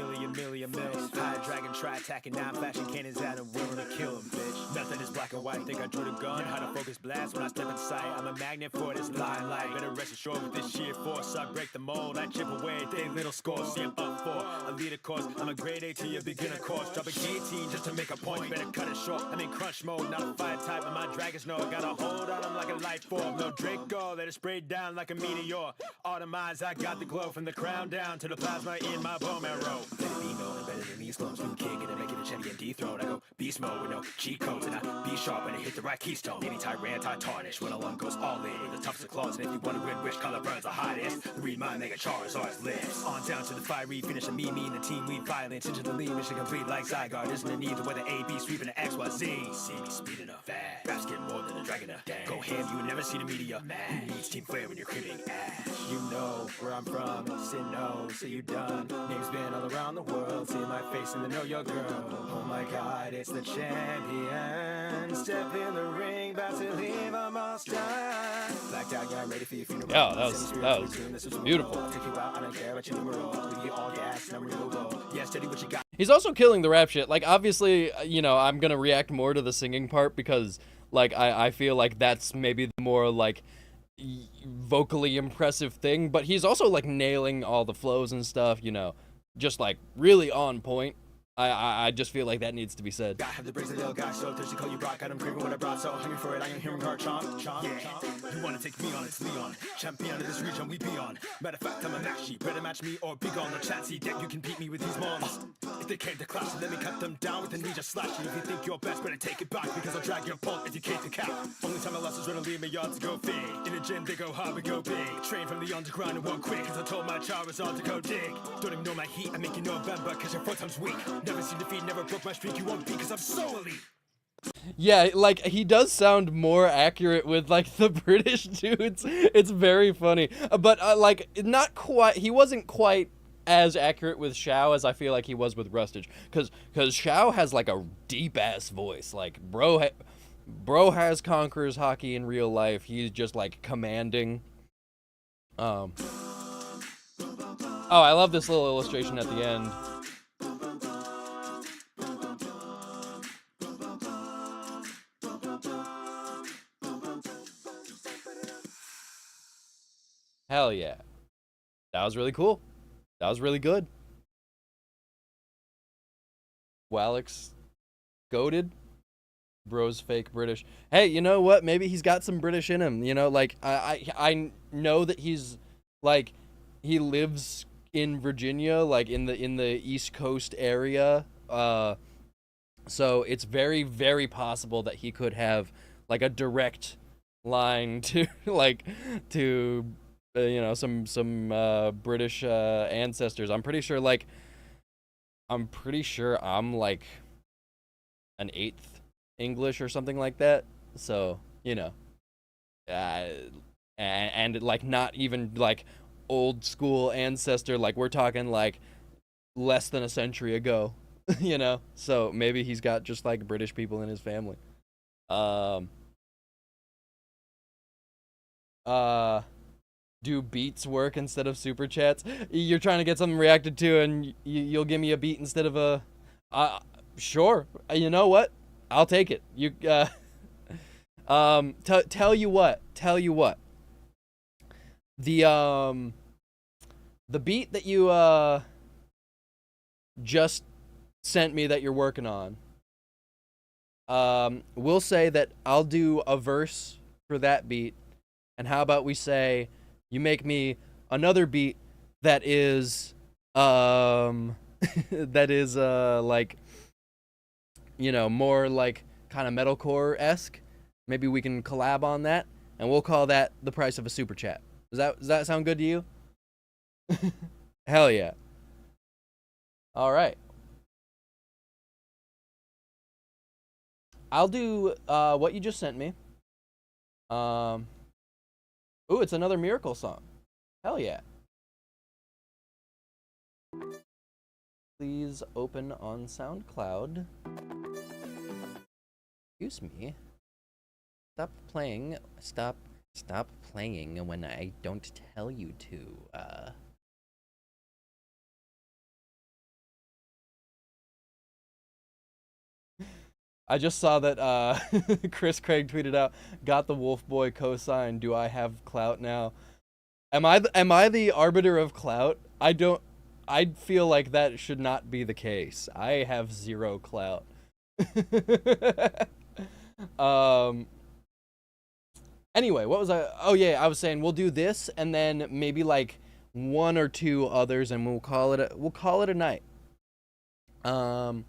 mils. High dragon try attacking, now flashing cannons at him, willing to kill him, bitch. Nothing is black and white, think I drew the gun. How to focus blast when I step inside. I'm a magnet for this limelight. Better rest assured with this sheer force. I break the mold, I chip away at they little scores. See I'm up for a leader course. I'm a grade A to your beginner course. Drop a guillotine just to make a point. Better cut it short. I'm in crunch mode, not a fire type. And my dragons know I got a hold on them like a light form. No Draco, let it spray down like a meteor. Automized, I got the glow from the crown down to the plasma in my bone marrow. Let it be known, better than these clones. New king and I make it a Chetty and dethrone. I go beast mode with no cheat codes and I be sharp and I hit the right keystone. Any tyrant I tarnish when a one goes all in. With the toughest of claws, and if you want to win, which color burns the hottest? Read my mega Charizard's lips. On down to the fiery finish of me and the team, we violent. Into the lead, mission complete like Zygarde. Isn't a need to weather A, B, sweeping the X, Y, Z. See me speeding up fast. Raps get more than a dragon up. Go ham, you would never see the media. Who needs team flair when you're critting ash? You know where I'm from, sin no, so you done. Name's been all around the world, see my face and they know your girl. Oh my god, it's the champion. Step in the ring, about to leave, I'm all stunned. Blacked out, yeah, I'm ready for your funeral. Yeah, that was beautiful. Take you out, I don't care about your numeral. Leave you all gas, and I'm real low. Yeah, steady what you got. He's also killing the rap shit. Like, obviously, you know, I'm gonna react more to the singing part because, like, I feel like that's maybe the more, like, vocally impressive thing. But he's also, like, nailing all the flows and stuff, you know, just, like, really on point. I just feel like that needs to be said. I have the bricks of the old guy, so thirsty, call you Brock. I'm craving what I brought, so hungry for it. I can hear him heart chomp, chomp. Yeah, you wanna take me on? It's Leon, champion of this region. We be on. Matter of fact, I'm a match sheet. Better match me or be gone. No chance that you can beat me with these moms. If they came to clash, let me cut them down with a ninja slash. And if you think you're best, better take it back because I'll drag your pole, educate the cap. Only time I lost is when I leave my yard to go big. In the gym, they go hard, we go big. Train from the underground and walk quick, cause I told my child was on to go dig. Don't even know my heat, I make you November, cause your 4 times weak. Never seen defeat, never broke my streak, you won't be, cause I'm so elite. Yeah, like, he does sound more accurate with, like, the British dudes. It's very funny. But, like, not quite, he wasn't quite as accurate with Shao as I feel like he was with Rustage. Cause Shao has, like, a deep-ass voice. Like, bro has Conqueror's hockey in real life. He's just, like, commanding. Oh, I love this little illustration at the end. Hell yeah. That was really cool. That was really good. Wallix goated. Bro's fake British. Hey, you know what? Maybe he's got some British in him. You know, like, I know that he's, like, he lives in Virginia, like, in the East Coast area. So it's very, very possible that he could have, like, a direct line to, like, to... you know, some British ancestors. I'm pretty sure I'm like an 8th English or something like that. So, you know, and like not even like old school ancestor. Like we're talking like less than a century ago. You know, so maybe he's got just like British people in his family. Do beats work instead of super chats? You're trying to get something reacted to and you'll give me a beat instead of a... sure. You know what? I'll take it. You, tell you what. The beat that you, just sent me that you're working on, we'll say that I'll do a verse for that beat. And how about we say... you make me another beat that is, like, you know, more like kind of metalcore-esque. Maybe we can collab on that, and we'll call that the price of a super chat. Does that sound good to you? Hell yeah. All right. I'll do what you just sent me. Ooh, it's another Miracle song. Hell yeah. Please open on SoundCloud. Excuse me. Stop playing. Stop playing when I don't tell you to. I just saw that Chris Craig tweeted out, "Got the Wolf Boy cosign. Do I have clout now?" Am I the arbiter of clout? I feel like that should not be the case. I have 0 clout. Anyway, what was I? Oh yeah, I was saying we'll do this and then maybe like 1 or 2 others and we'll call it a night. All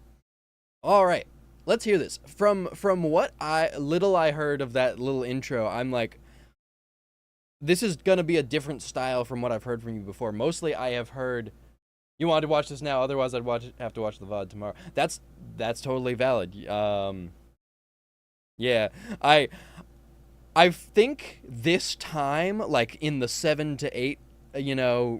right. Let's hear this. From what I heard of that little intro, I'm like, this is gonna be a different style from what I've heard from you before. Mostly, I have heard, you wanted to watch this now, otherwise I'd have to watch the VOD tomorrow. That's totally valid. Yeah, I think this time, like in the 7 to 8,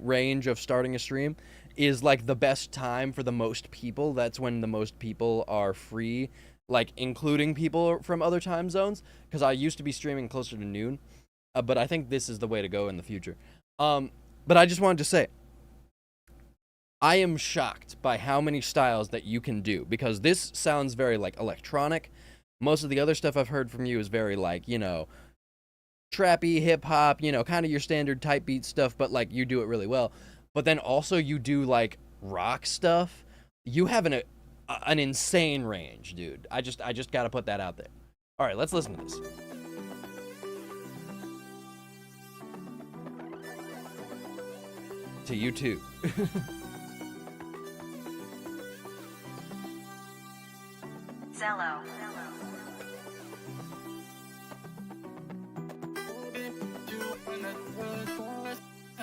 range of starting a stream, is like the best time for the most people. That's when the most people are free, like including people from other time zones, because I used to be streaming closer to noon, but I think this is the way to go in the future. But I just wanted to say, I am shocked by how many styles that you can do, because this sounds very like electronic. Most of the other stuff I've heard from you is very like, trappy, hip-hop, kind of your standard type beat stuff, but like you do it really well. But then also you do like rock stuff. You have an insane range, dude. I just got to put that out there. All right, let's listen to this. To you too. Zello.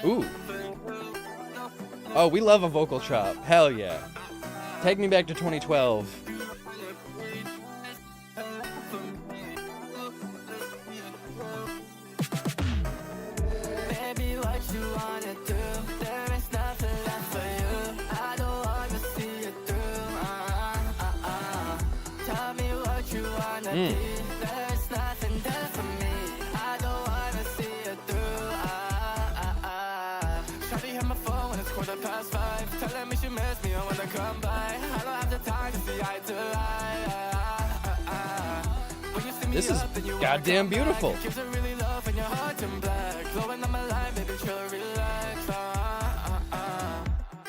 Ooh. Oh, we love a vocal chop. Hell yeah. Take me back to 2012. Baby, what you wanna do? There is nothing left for you. I don't wanna see you through. Tell me what you wanna be. There is nothing there for me. I don't wanna see you through. Shawty hit my phone when it's 5:15. Telling me she miss me, I wanna come by. I don't have the time to see eye to eye. When you see me This is up, then you wanna goddamn come back. beautiful. It gives a really love when your heart turn black. Glowing on my line, baby, chill, relax.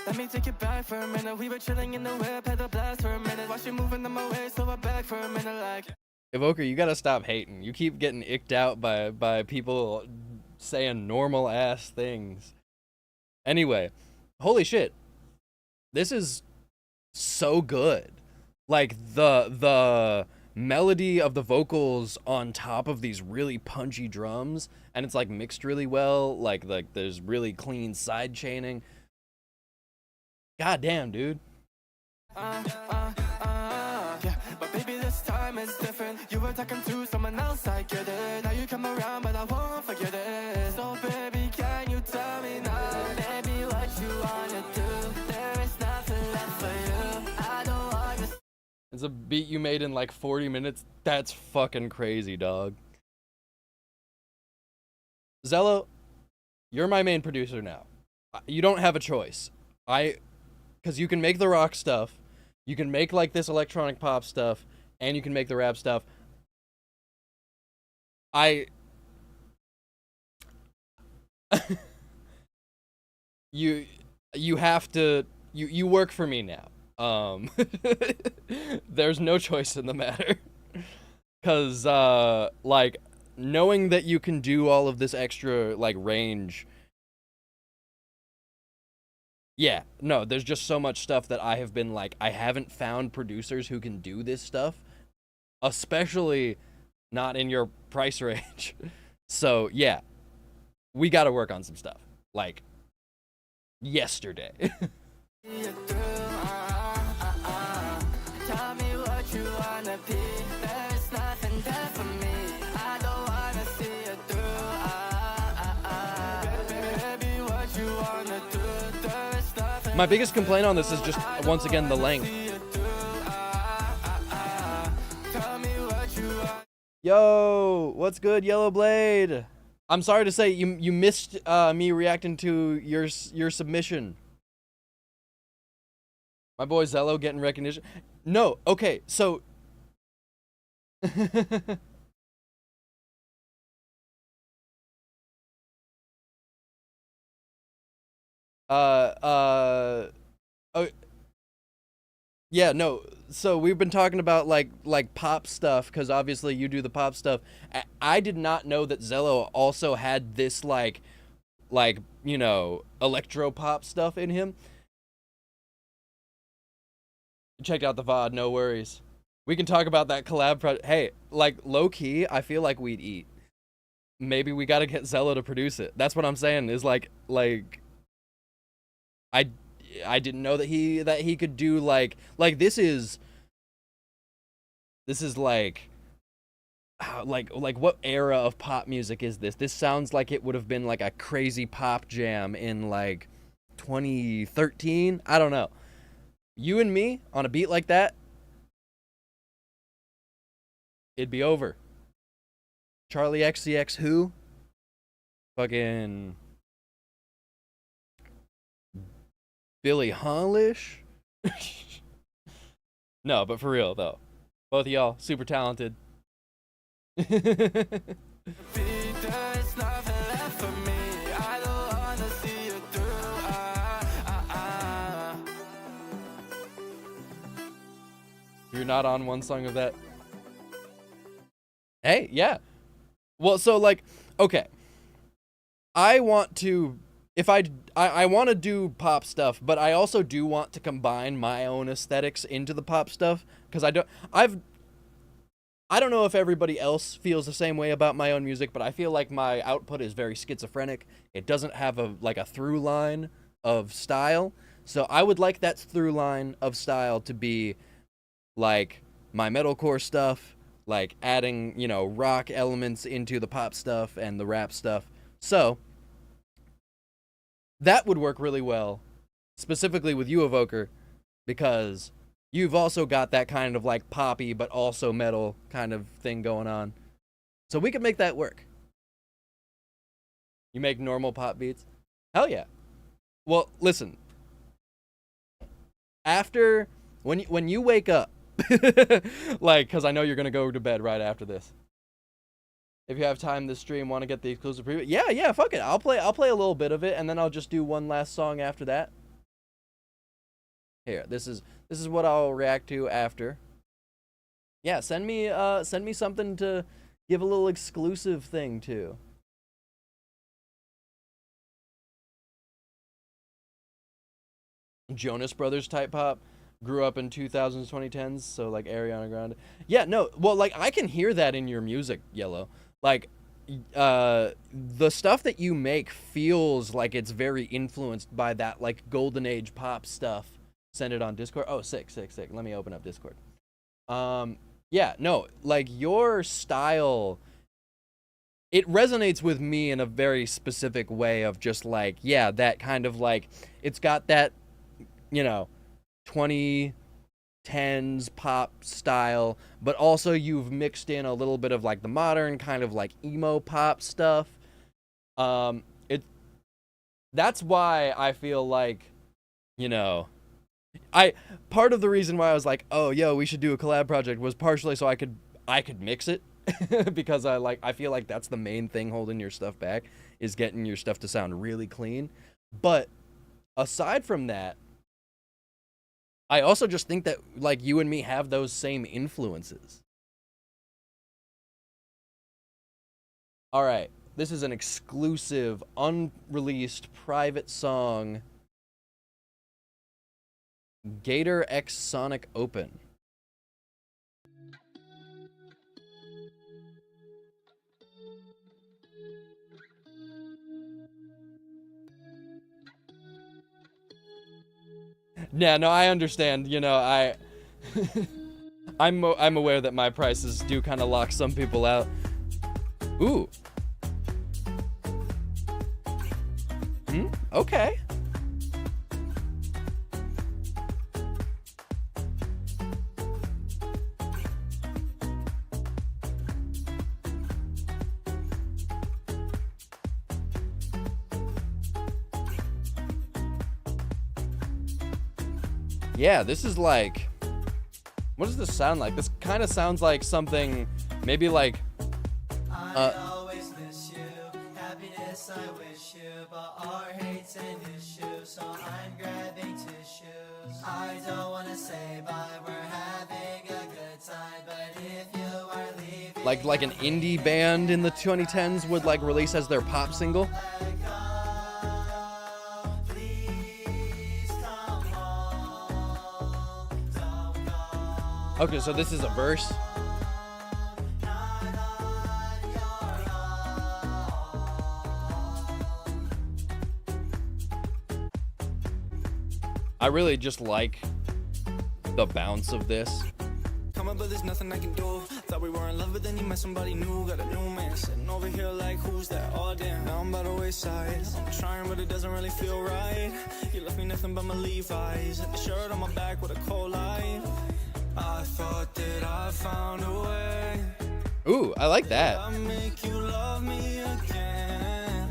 Let me take you back for a minute. We were chilling in the whip, had the blast for a minute. While she moving on my way, so I back for a minute like. Evoker, you gotta stop hating. You keep getting icked out by people saying normal ass things. Anyway, holy shit. This is so good. Like the melody of the vocals on top of these really punchy drums, and it's like mixed really well. Like there's really clean side chaining. God damn, dude. Yeah, but baby, this time is different. You were talking to someone else, I get it. Now you come around, but I won't forget it. So baby, can you tell me now? Baby, what you wanna do? There is nothing left for you. I don't wanna. It's a beat you made in like 40 minutes. That's fucking crazy, dog. Zello, you're my main producer now. You don't have a choice. Because you can make the rock stuff, you can make like this electronic pop stuff, and you can make the rap stuff. You have to, you work for me now. There's no choice in the matter. Cause like knowing that you can do all of this extra like range. Yeah, no, there's just so much stuff that I have been like, I haven't found producers who can do this stuff, especially not in your price range. So yeah, we got to work on some stuff like yesterday. Tell me what you wanna be. There's nothing there for me. I don't wanna see you through. Baby, what you wanna do? There is nothing. My biggest complaint on this is just once again the length. Tell me what you want. Yo, what's good, Yellow Blade? I'm sorry to say you missed me reacting to your submission. My boy Zello getting recognition. No, okay, so oh, yeah, no. So we've been talking about like pop stuff because obviously you do the pop stuff. I did not know that Zello also had this like you know, electro pop stuff in him. Check out the VOD, no worries. We can talk about that collab project. Hey, like low key, I feel like we'd eat. Maybe we got to get Zello to produce it. That's what I'm saying. Is like I didn't know that he could do like this is like what era of pop music is this? This sounds like it would have been like a crazy pop jam in like 2013. I don't know. You and me on a beat like that, it'd be over. Charlie XCX who? Fucking Billie Eilish? No, but for real though. Both of y'all super talented. There's nothing left for me. I don't wanna see you through. You're not on one song of that? Hey, yeah. Well, so like, okay. I want to, if I want to do pop stuff, but I also do want to combine my own aesthetics into the pop stuff, because I don't know if everybody else feels the same way about my own music, but I feel like my output is very schizophrenic. It doesn't have a through line of style. So I would like that through line of style to be like my metalcore stuff, like adding, rock elements into the pop stuff and the rap stuff. So that would work really well, specifically with you, Evoker, because you've also got that kind of like poppy but also metal kind of thing going on. So we could make that work. You make normal pop beats? Hell yeah. Well, listen. After, when you wake up, like, because I know you're going to go to bed right after this. If you have time this stream, want to get the exclusive preview? Yeah, fuck it. I'll play a little bit of it, and then I'll just do one last song after that. Here, this is what I'll react to after. Yeah, send me something to give a little exclusive thing to. Jonas Brothers type pop. Grew up in 2000s, 2010s, so like Ariana Grande. Yeah, no, well, like I can hear that in your music, Yellow. Like, the stuff that you make feels like it's very influenced by that like golden age pop stuff. Send it on Discord. Oh, sick. Let me open up Discord. Yeah, no, like your style, it resonates with me in a very specific way of just like, yeah, that kind of like, it's got that, 2010s pop style, but also you've mixed in a little bit of like the modern kind of like emo pop stuff. That's why I feel like, part of the reason why I was like, oh, yo, we should do a collab project was partially so I could mix it because I feel like that's the main thing holding your stuff back is getting your stuff to sound really clean. But aside from that, I also just think that like you and me have those same influences. All right, this is an exclusive, unreleased, private song. Gator X Sonic Open. Yeah, no, I understand. I'm aware that my prices do kind of lock some people out. Ooh. Okay. Yeah, this is like, what does this sound like? This kind of sounds like something, maybe like, I always miss you, happiness I wish you, but our hate's an issue, so I'm grabbing tissues. I don't wanna say bye, we're having a good time, but if you are leaving, like an indie band in the 2010s would like release as their pop single. Okay, so this is a verse. I really just like the bounce of this. Come on, but there's nothing I can do. Thought we were in love, but then you met somebody new. Got a new man sitting over here like, who's that? Oh damn, now I'm by the wayside. I'm trying, but it doesn't really feel right. You left me nothing but my Levi's and the shirt on my back with a cold light. I thought that I found a way. Ooh, I like that. I make you love me again.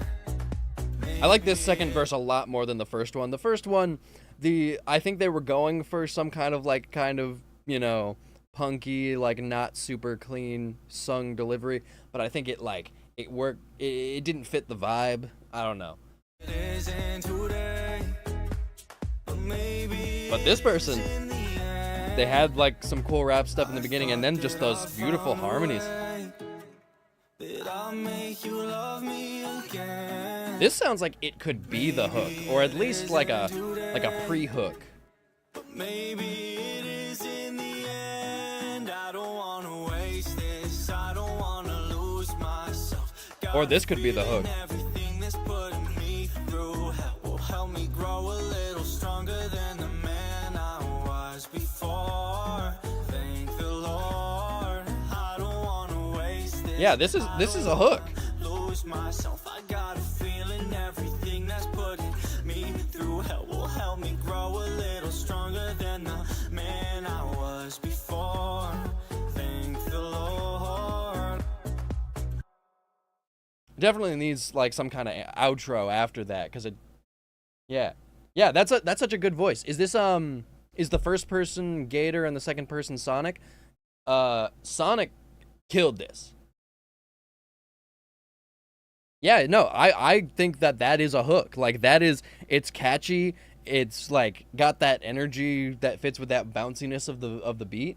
I like this second verse a lot more than the first one. The first one, I think they were going for some kind of punky, like not super clean sung delivery, but I think it worked. It didn't fit the vibe. I don't know. It isn't today, but maybe But this person, in the end. they had like some cool rap stuff in the beginning, and then just those beautiful harmonies. This sounds like it could be the hook, or at least like a pre-hook. Maybe it is in the end. I don't wanna waste this. I don't wanna lose myself. Or this could be the hook. Everything that's putting me through hell will help me grow a little stronger than the man I was before. Thank the Lord. I don't wanna waste this. Yeah, this is a hook. Lose myself. I got a feeling everything that's putting me through hell will help me grow a little stronger than the man I was before. Thank the Lord. Definitely needs like some kind of outro after that, because it, yeah, that's such a good voice. Is this is the first person Gator and the second person Sonic? Sonic killed this. Yeah, no, I think that is a hook. Like, it's catchy. It's like got that energy that fits with that bounciness of the beat.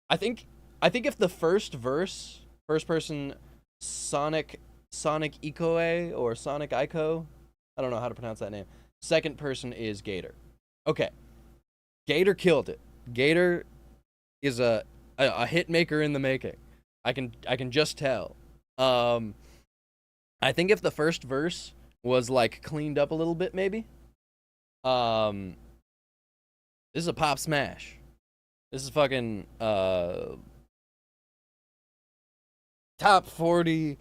I think if the first verse, first person Sonic Ikoe or Sonic Ico, I don't know how to pronounce that name. Second person is Gator. Okay. Gator killed it. Gator is a hit maker in the making. I can just tell. I think if the first verse was like cleaned up a little bit, maybe. This is a pop smash. This is fucking top 40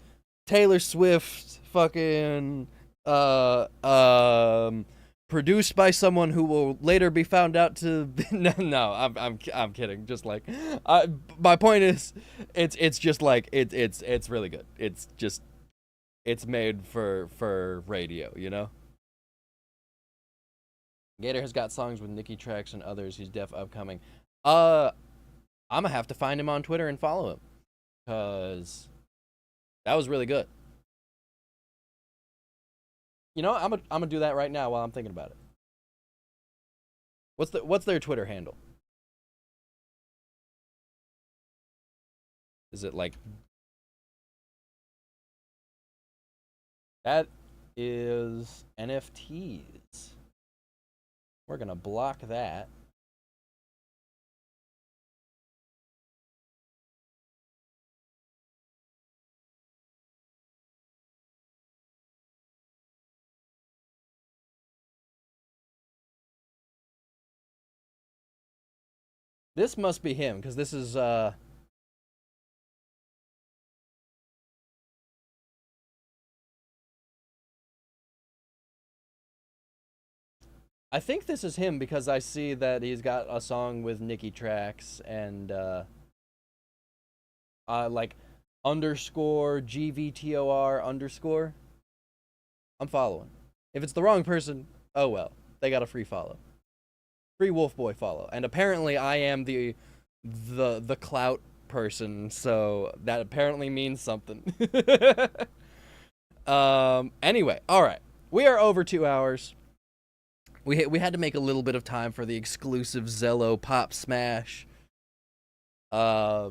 Taylor Swift fucking produced by someone who will later be found out to be, no, I'm kidding. Just like my point is it's just like it's really good. It's made for radio, you know? Gator has got songs with Nicki Trax and others. He's def upcoming. I'm gonna have to find him on Twitter and follow him, cause that was really good. You know, I'm gonna do that right now while I'm thinking about it. What's their Twitter handle? Is it like that? Is NFTs. We're gonna block that. This must be him, because this is I think this is him, because I see that he's got a song with Nicki Trax and like underscore GVTOR underscore. I'm following. If it's the wrong person, oh well. They got a free follow. Free Wolf Boy follow. And apparently I am the clout person, so that apparently means something. Anyway, all right. We are over 2 hours. We had to make a little bit of time for the exclusive Zello Pop Smash. We're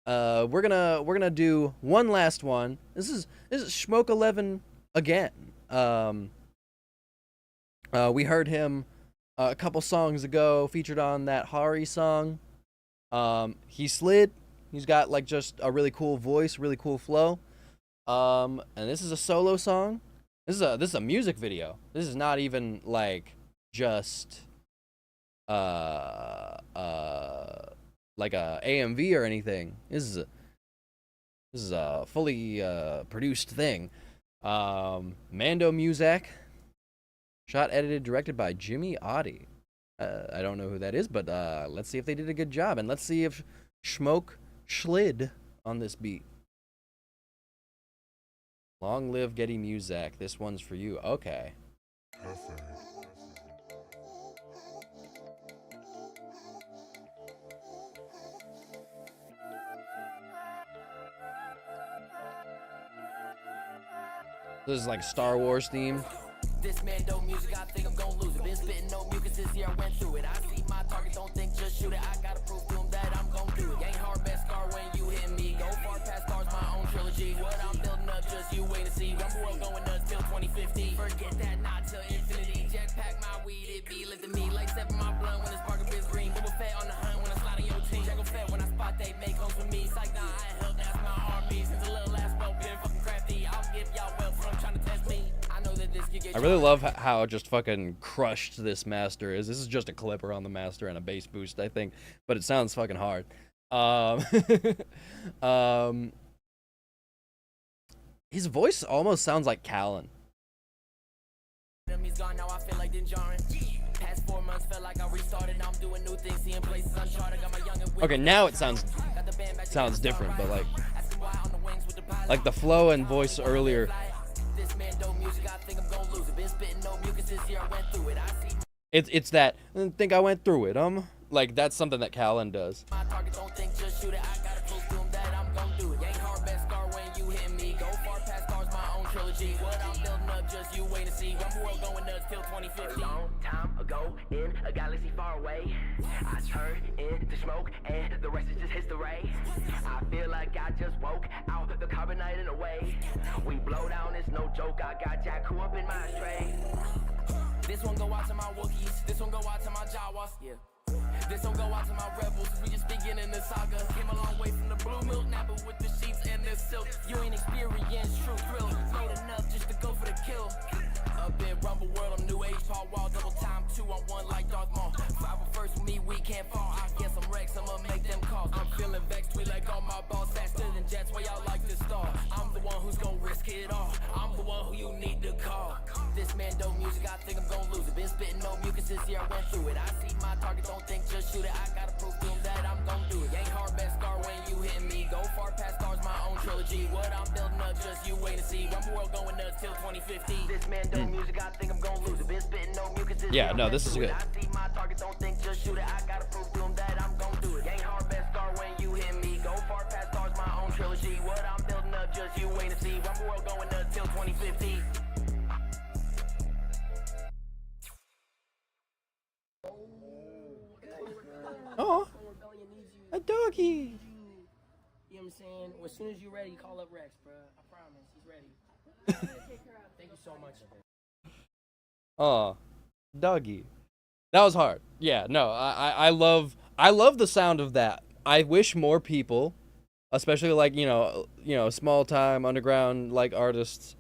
gonna do one last one. This is Schmoke 11 again. We heard him a couple songs ago, featured on that Hari song. He slid. He's got like just a really cool voice, really cool flow. And this is a solo song. This is a music video. This is not even like just like a AMV or anything. This is a fully produced thing. Mando Muzak. Shot, edited, directed by Jimmy Audi. I don't know who that is, but let's see if they did a good job, and let's see if Schmoke slid on this beat. Long live Getty Muzak. This one's for you. Okay. This is like Star Wars theme. This man dope music, I think I'm gon' lose it. Been spitting no mucus this year, I went through it. I see my target, don't think, just shoot it. I gotta prove to him that I'm gon' do it. Ain't hard, best scar when you hit me. Go far past stars, my own trilogy. What I'm building up, just you wait to see. Rumble world going nuts till 2050. Forget that, not till infinity. Jetpack my weed, it be lifting me. Like stepping my blunt when it's Parker Biz Green. Boba Fett on the hunt when I slide on your team. Jago Fett when I spot, they make homes for me. Psych, nah, I ain't help, that's my army. Since a little last boat, been fucking crafty. I'll give y'all well from trying to test me. I know that this could get I really love how just fucking crushed this master is. This is just a clipper on the master and a bass boost, I think, but it sounds fucking hard. His voice almost sounds like Callan. He's gone now, I feel like Dinjarin. Past 4 months felt like I restarted. Now I'm doing new things, seeing places uncharted. Got my young and Okay, now it sounds different, but like the flow and voice earlier. This man dope music, I think I'm gon' lose it. Been spitting no mucus this year, I went through it. I see It's that I think I went through it. Like that's something that Callan does. my target, don't think, just shoot it. I gotta prove to him that I'm gon' do it. Ain't hard, best scar when you hit me. Go far past stars, my own trilogy. What I'm building up, just you wait to see. Rumble world going nuts till 2050. A long time ago, in a galaxy far away, I turned into smoke, and the rest is just history. I feel like I just woke out the carbonated away. We blow down, it's no joke. I got Jakku up in my tray. This one go out to my Wookiees. This one go out to my Jawas. Yeah. This one go out to my rebels. We just beginning the saga. Came a long way from the blue milk napper with the sheets and the silk. You ain't experienced true thrill. Made enough just to go for the kill. Up in Rumble World, I'm new age, Paul Wall, double time, 2-on-1 like Darth Maul. 501st with me, we can't fall. I guess I'm Rex, I'ma make them calls. I'm feeling vexed, we like all my balls faster than jets. Why y'all like this star? I'm the one who's gon' risk it all. I'm the one who you need to call. This man dope music, I think I'm gon' lose it. Been spitting no mucus this year, I went through it. I see my target, don't think, just shoot it. I gotta prove to him that I'm gon' do it. Ain't hard, best scar when you hit me. Go far past stars, my own trilogy. What I'm building up, just you wait to see. Rumble world going nuts till 2050. This man dope music, I think I'm gon' lose it. Been spitting no mucus this Yeah, year, no, I this went is through it. good. I see my target, don't think, just shoot it. I gotta prove to him that I'm gon' do it. Ain't hard, best scar when you hit me. Go far past stars, my own trilogy. What I'm building up, just you wait to see. Rumble world going nuts till 2050. Oh, a doggy. You know what I'm saying? Well, as soon as you're ready, call up Rex, bro. I promise, he's ready. Thank you so much. Oh, doggy. That was hard. Yeah, no, I love the sound of that. I wish more people, especially like, you know, small time underground like artists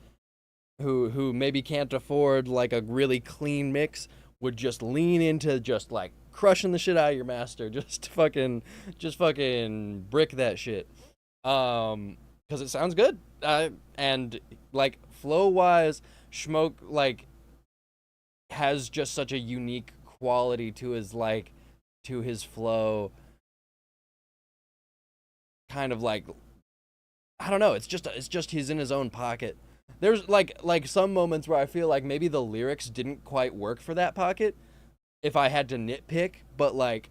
who maybe can't afford like a really clean mix would just lean into just like crushing the shit out of your master. Just fucking brick that shit. Cuz it sounds good. And like flow wise, Schmoke like has just such a unique quality to his flow. Kind of like, I don't know, it's just he's in his own pocket. There's like some moments where I feel like maybe the lyrics didn't quite work for that pocket if I had to nitpick, but like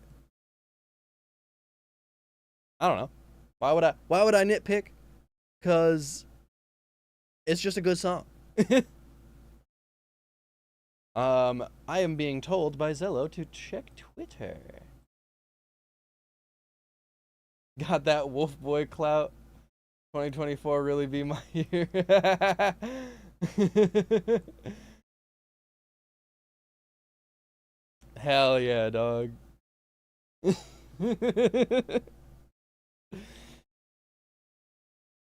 I don't know. Why would I nitpick? Cuz it's just a good song. I am being told by Zello to check Twitter. Got that Wolf Boy clout. 2024 really be my year. Hell yeah, dog.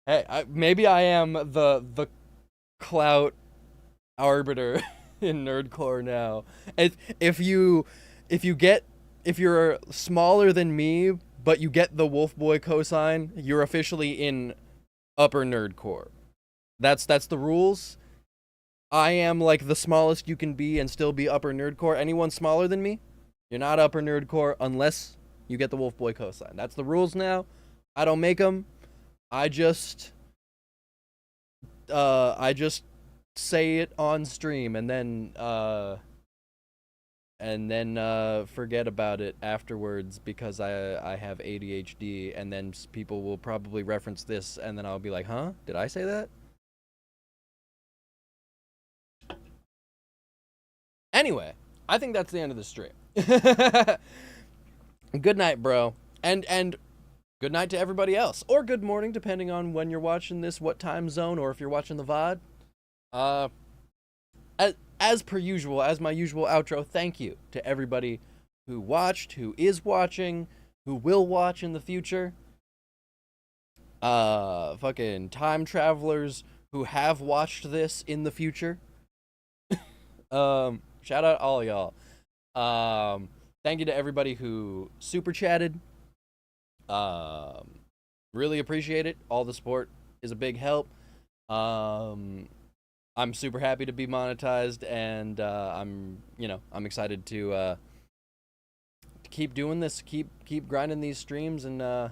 Hey, maybe I am the clout arbiter in nerdcore now. If you're smaller than me, but you get the Wolf Boy cosign, you're officially in upper nerdcore. That's the rules. I am like the smallest you can be and still be upper nerdcore. Anyone smaller than me, you're not upper nerdcore unless you get the Wolf Boy cosign. That's the rules now. I don't make them. I just say it on stream and then forget about it afterwards because I have ADHD, and then people will probably reference this and then I'll be like, huh? Did I say that? Anyway, I think that's the end of the stream. Good night, bro. And good night to everybody else. Or good morning, depending on when you're watching this, what time zone, or if you're watching the VOD. As per usual, as my usual outro, thank you to everybody who watched, who is watching, who will watch in the future. Fucking time travelers who have watched this in the future. Shout out all y'all. Thank you to everybody who super chatted. Really appreciate it. All the support is a big help. I'm super happy to be monetized, and I'm excited to keep doing this, keep grinding these streams, and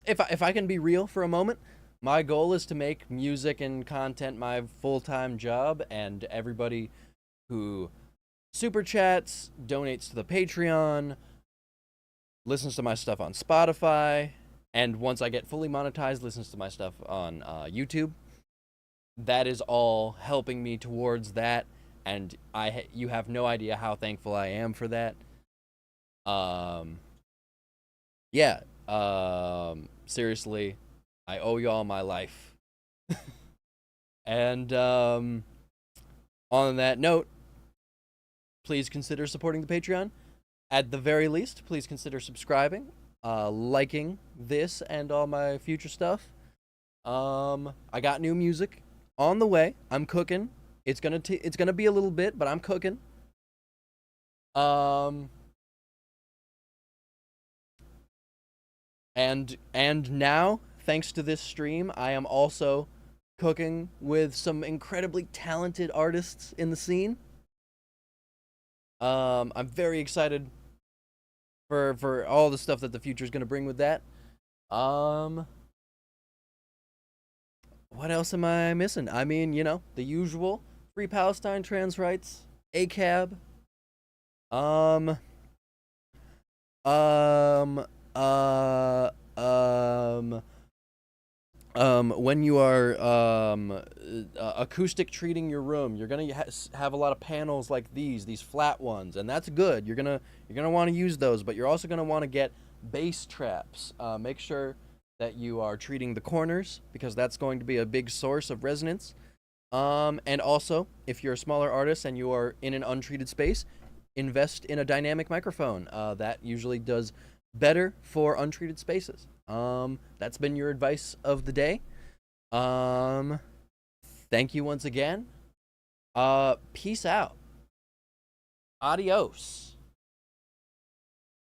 if I can be real for a moment, my goal is to make music and content my full-time job, and everybody who super chats, donates to the Patreon, listens to my stuff on Spotify, and once I get fully monetized, listens to my stuff on YouTube. That is all helping me towards that, and you have no idea how thankful I am for that. Seriously, I owe y'all my life. And on that note, please consider supporting the Patreon. At the very least, please consider subscribing, liking this and all my future stuff. I got new music on the way. I'm cooking. It's gonna be a little bit, but I'm cooking. And now, thanks to this stream, I am also cooking with some incredibly talented artists in the scene. I'm very excited for all the stuff that the future is going to bring with that. What else am I missing? I mean, the usual. Free Palestine, trans rights, ACAB. When you are acoustic treating your room, you're gonna have a lot of panels like these flat ones, and that's good. You're gonna want to use those, but you're also gonna want to get bass traps. Make sure that you are treating the corners, because that's going to be a big source of resonance. And also, if you're a smaller artist and you are in an untreated space, invest in a dynamic microphone. That usually does better for untreated spaces. That's been your advice of the day. Thank you once again. Peace out. Adios.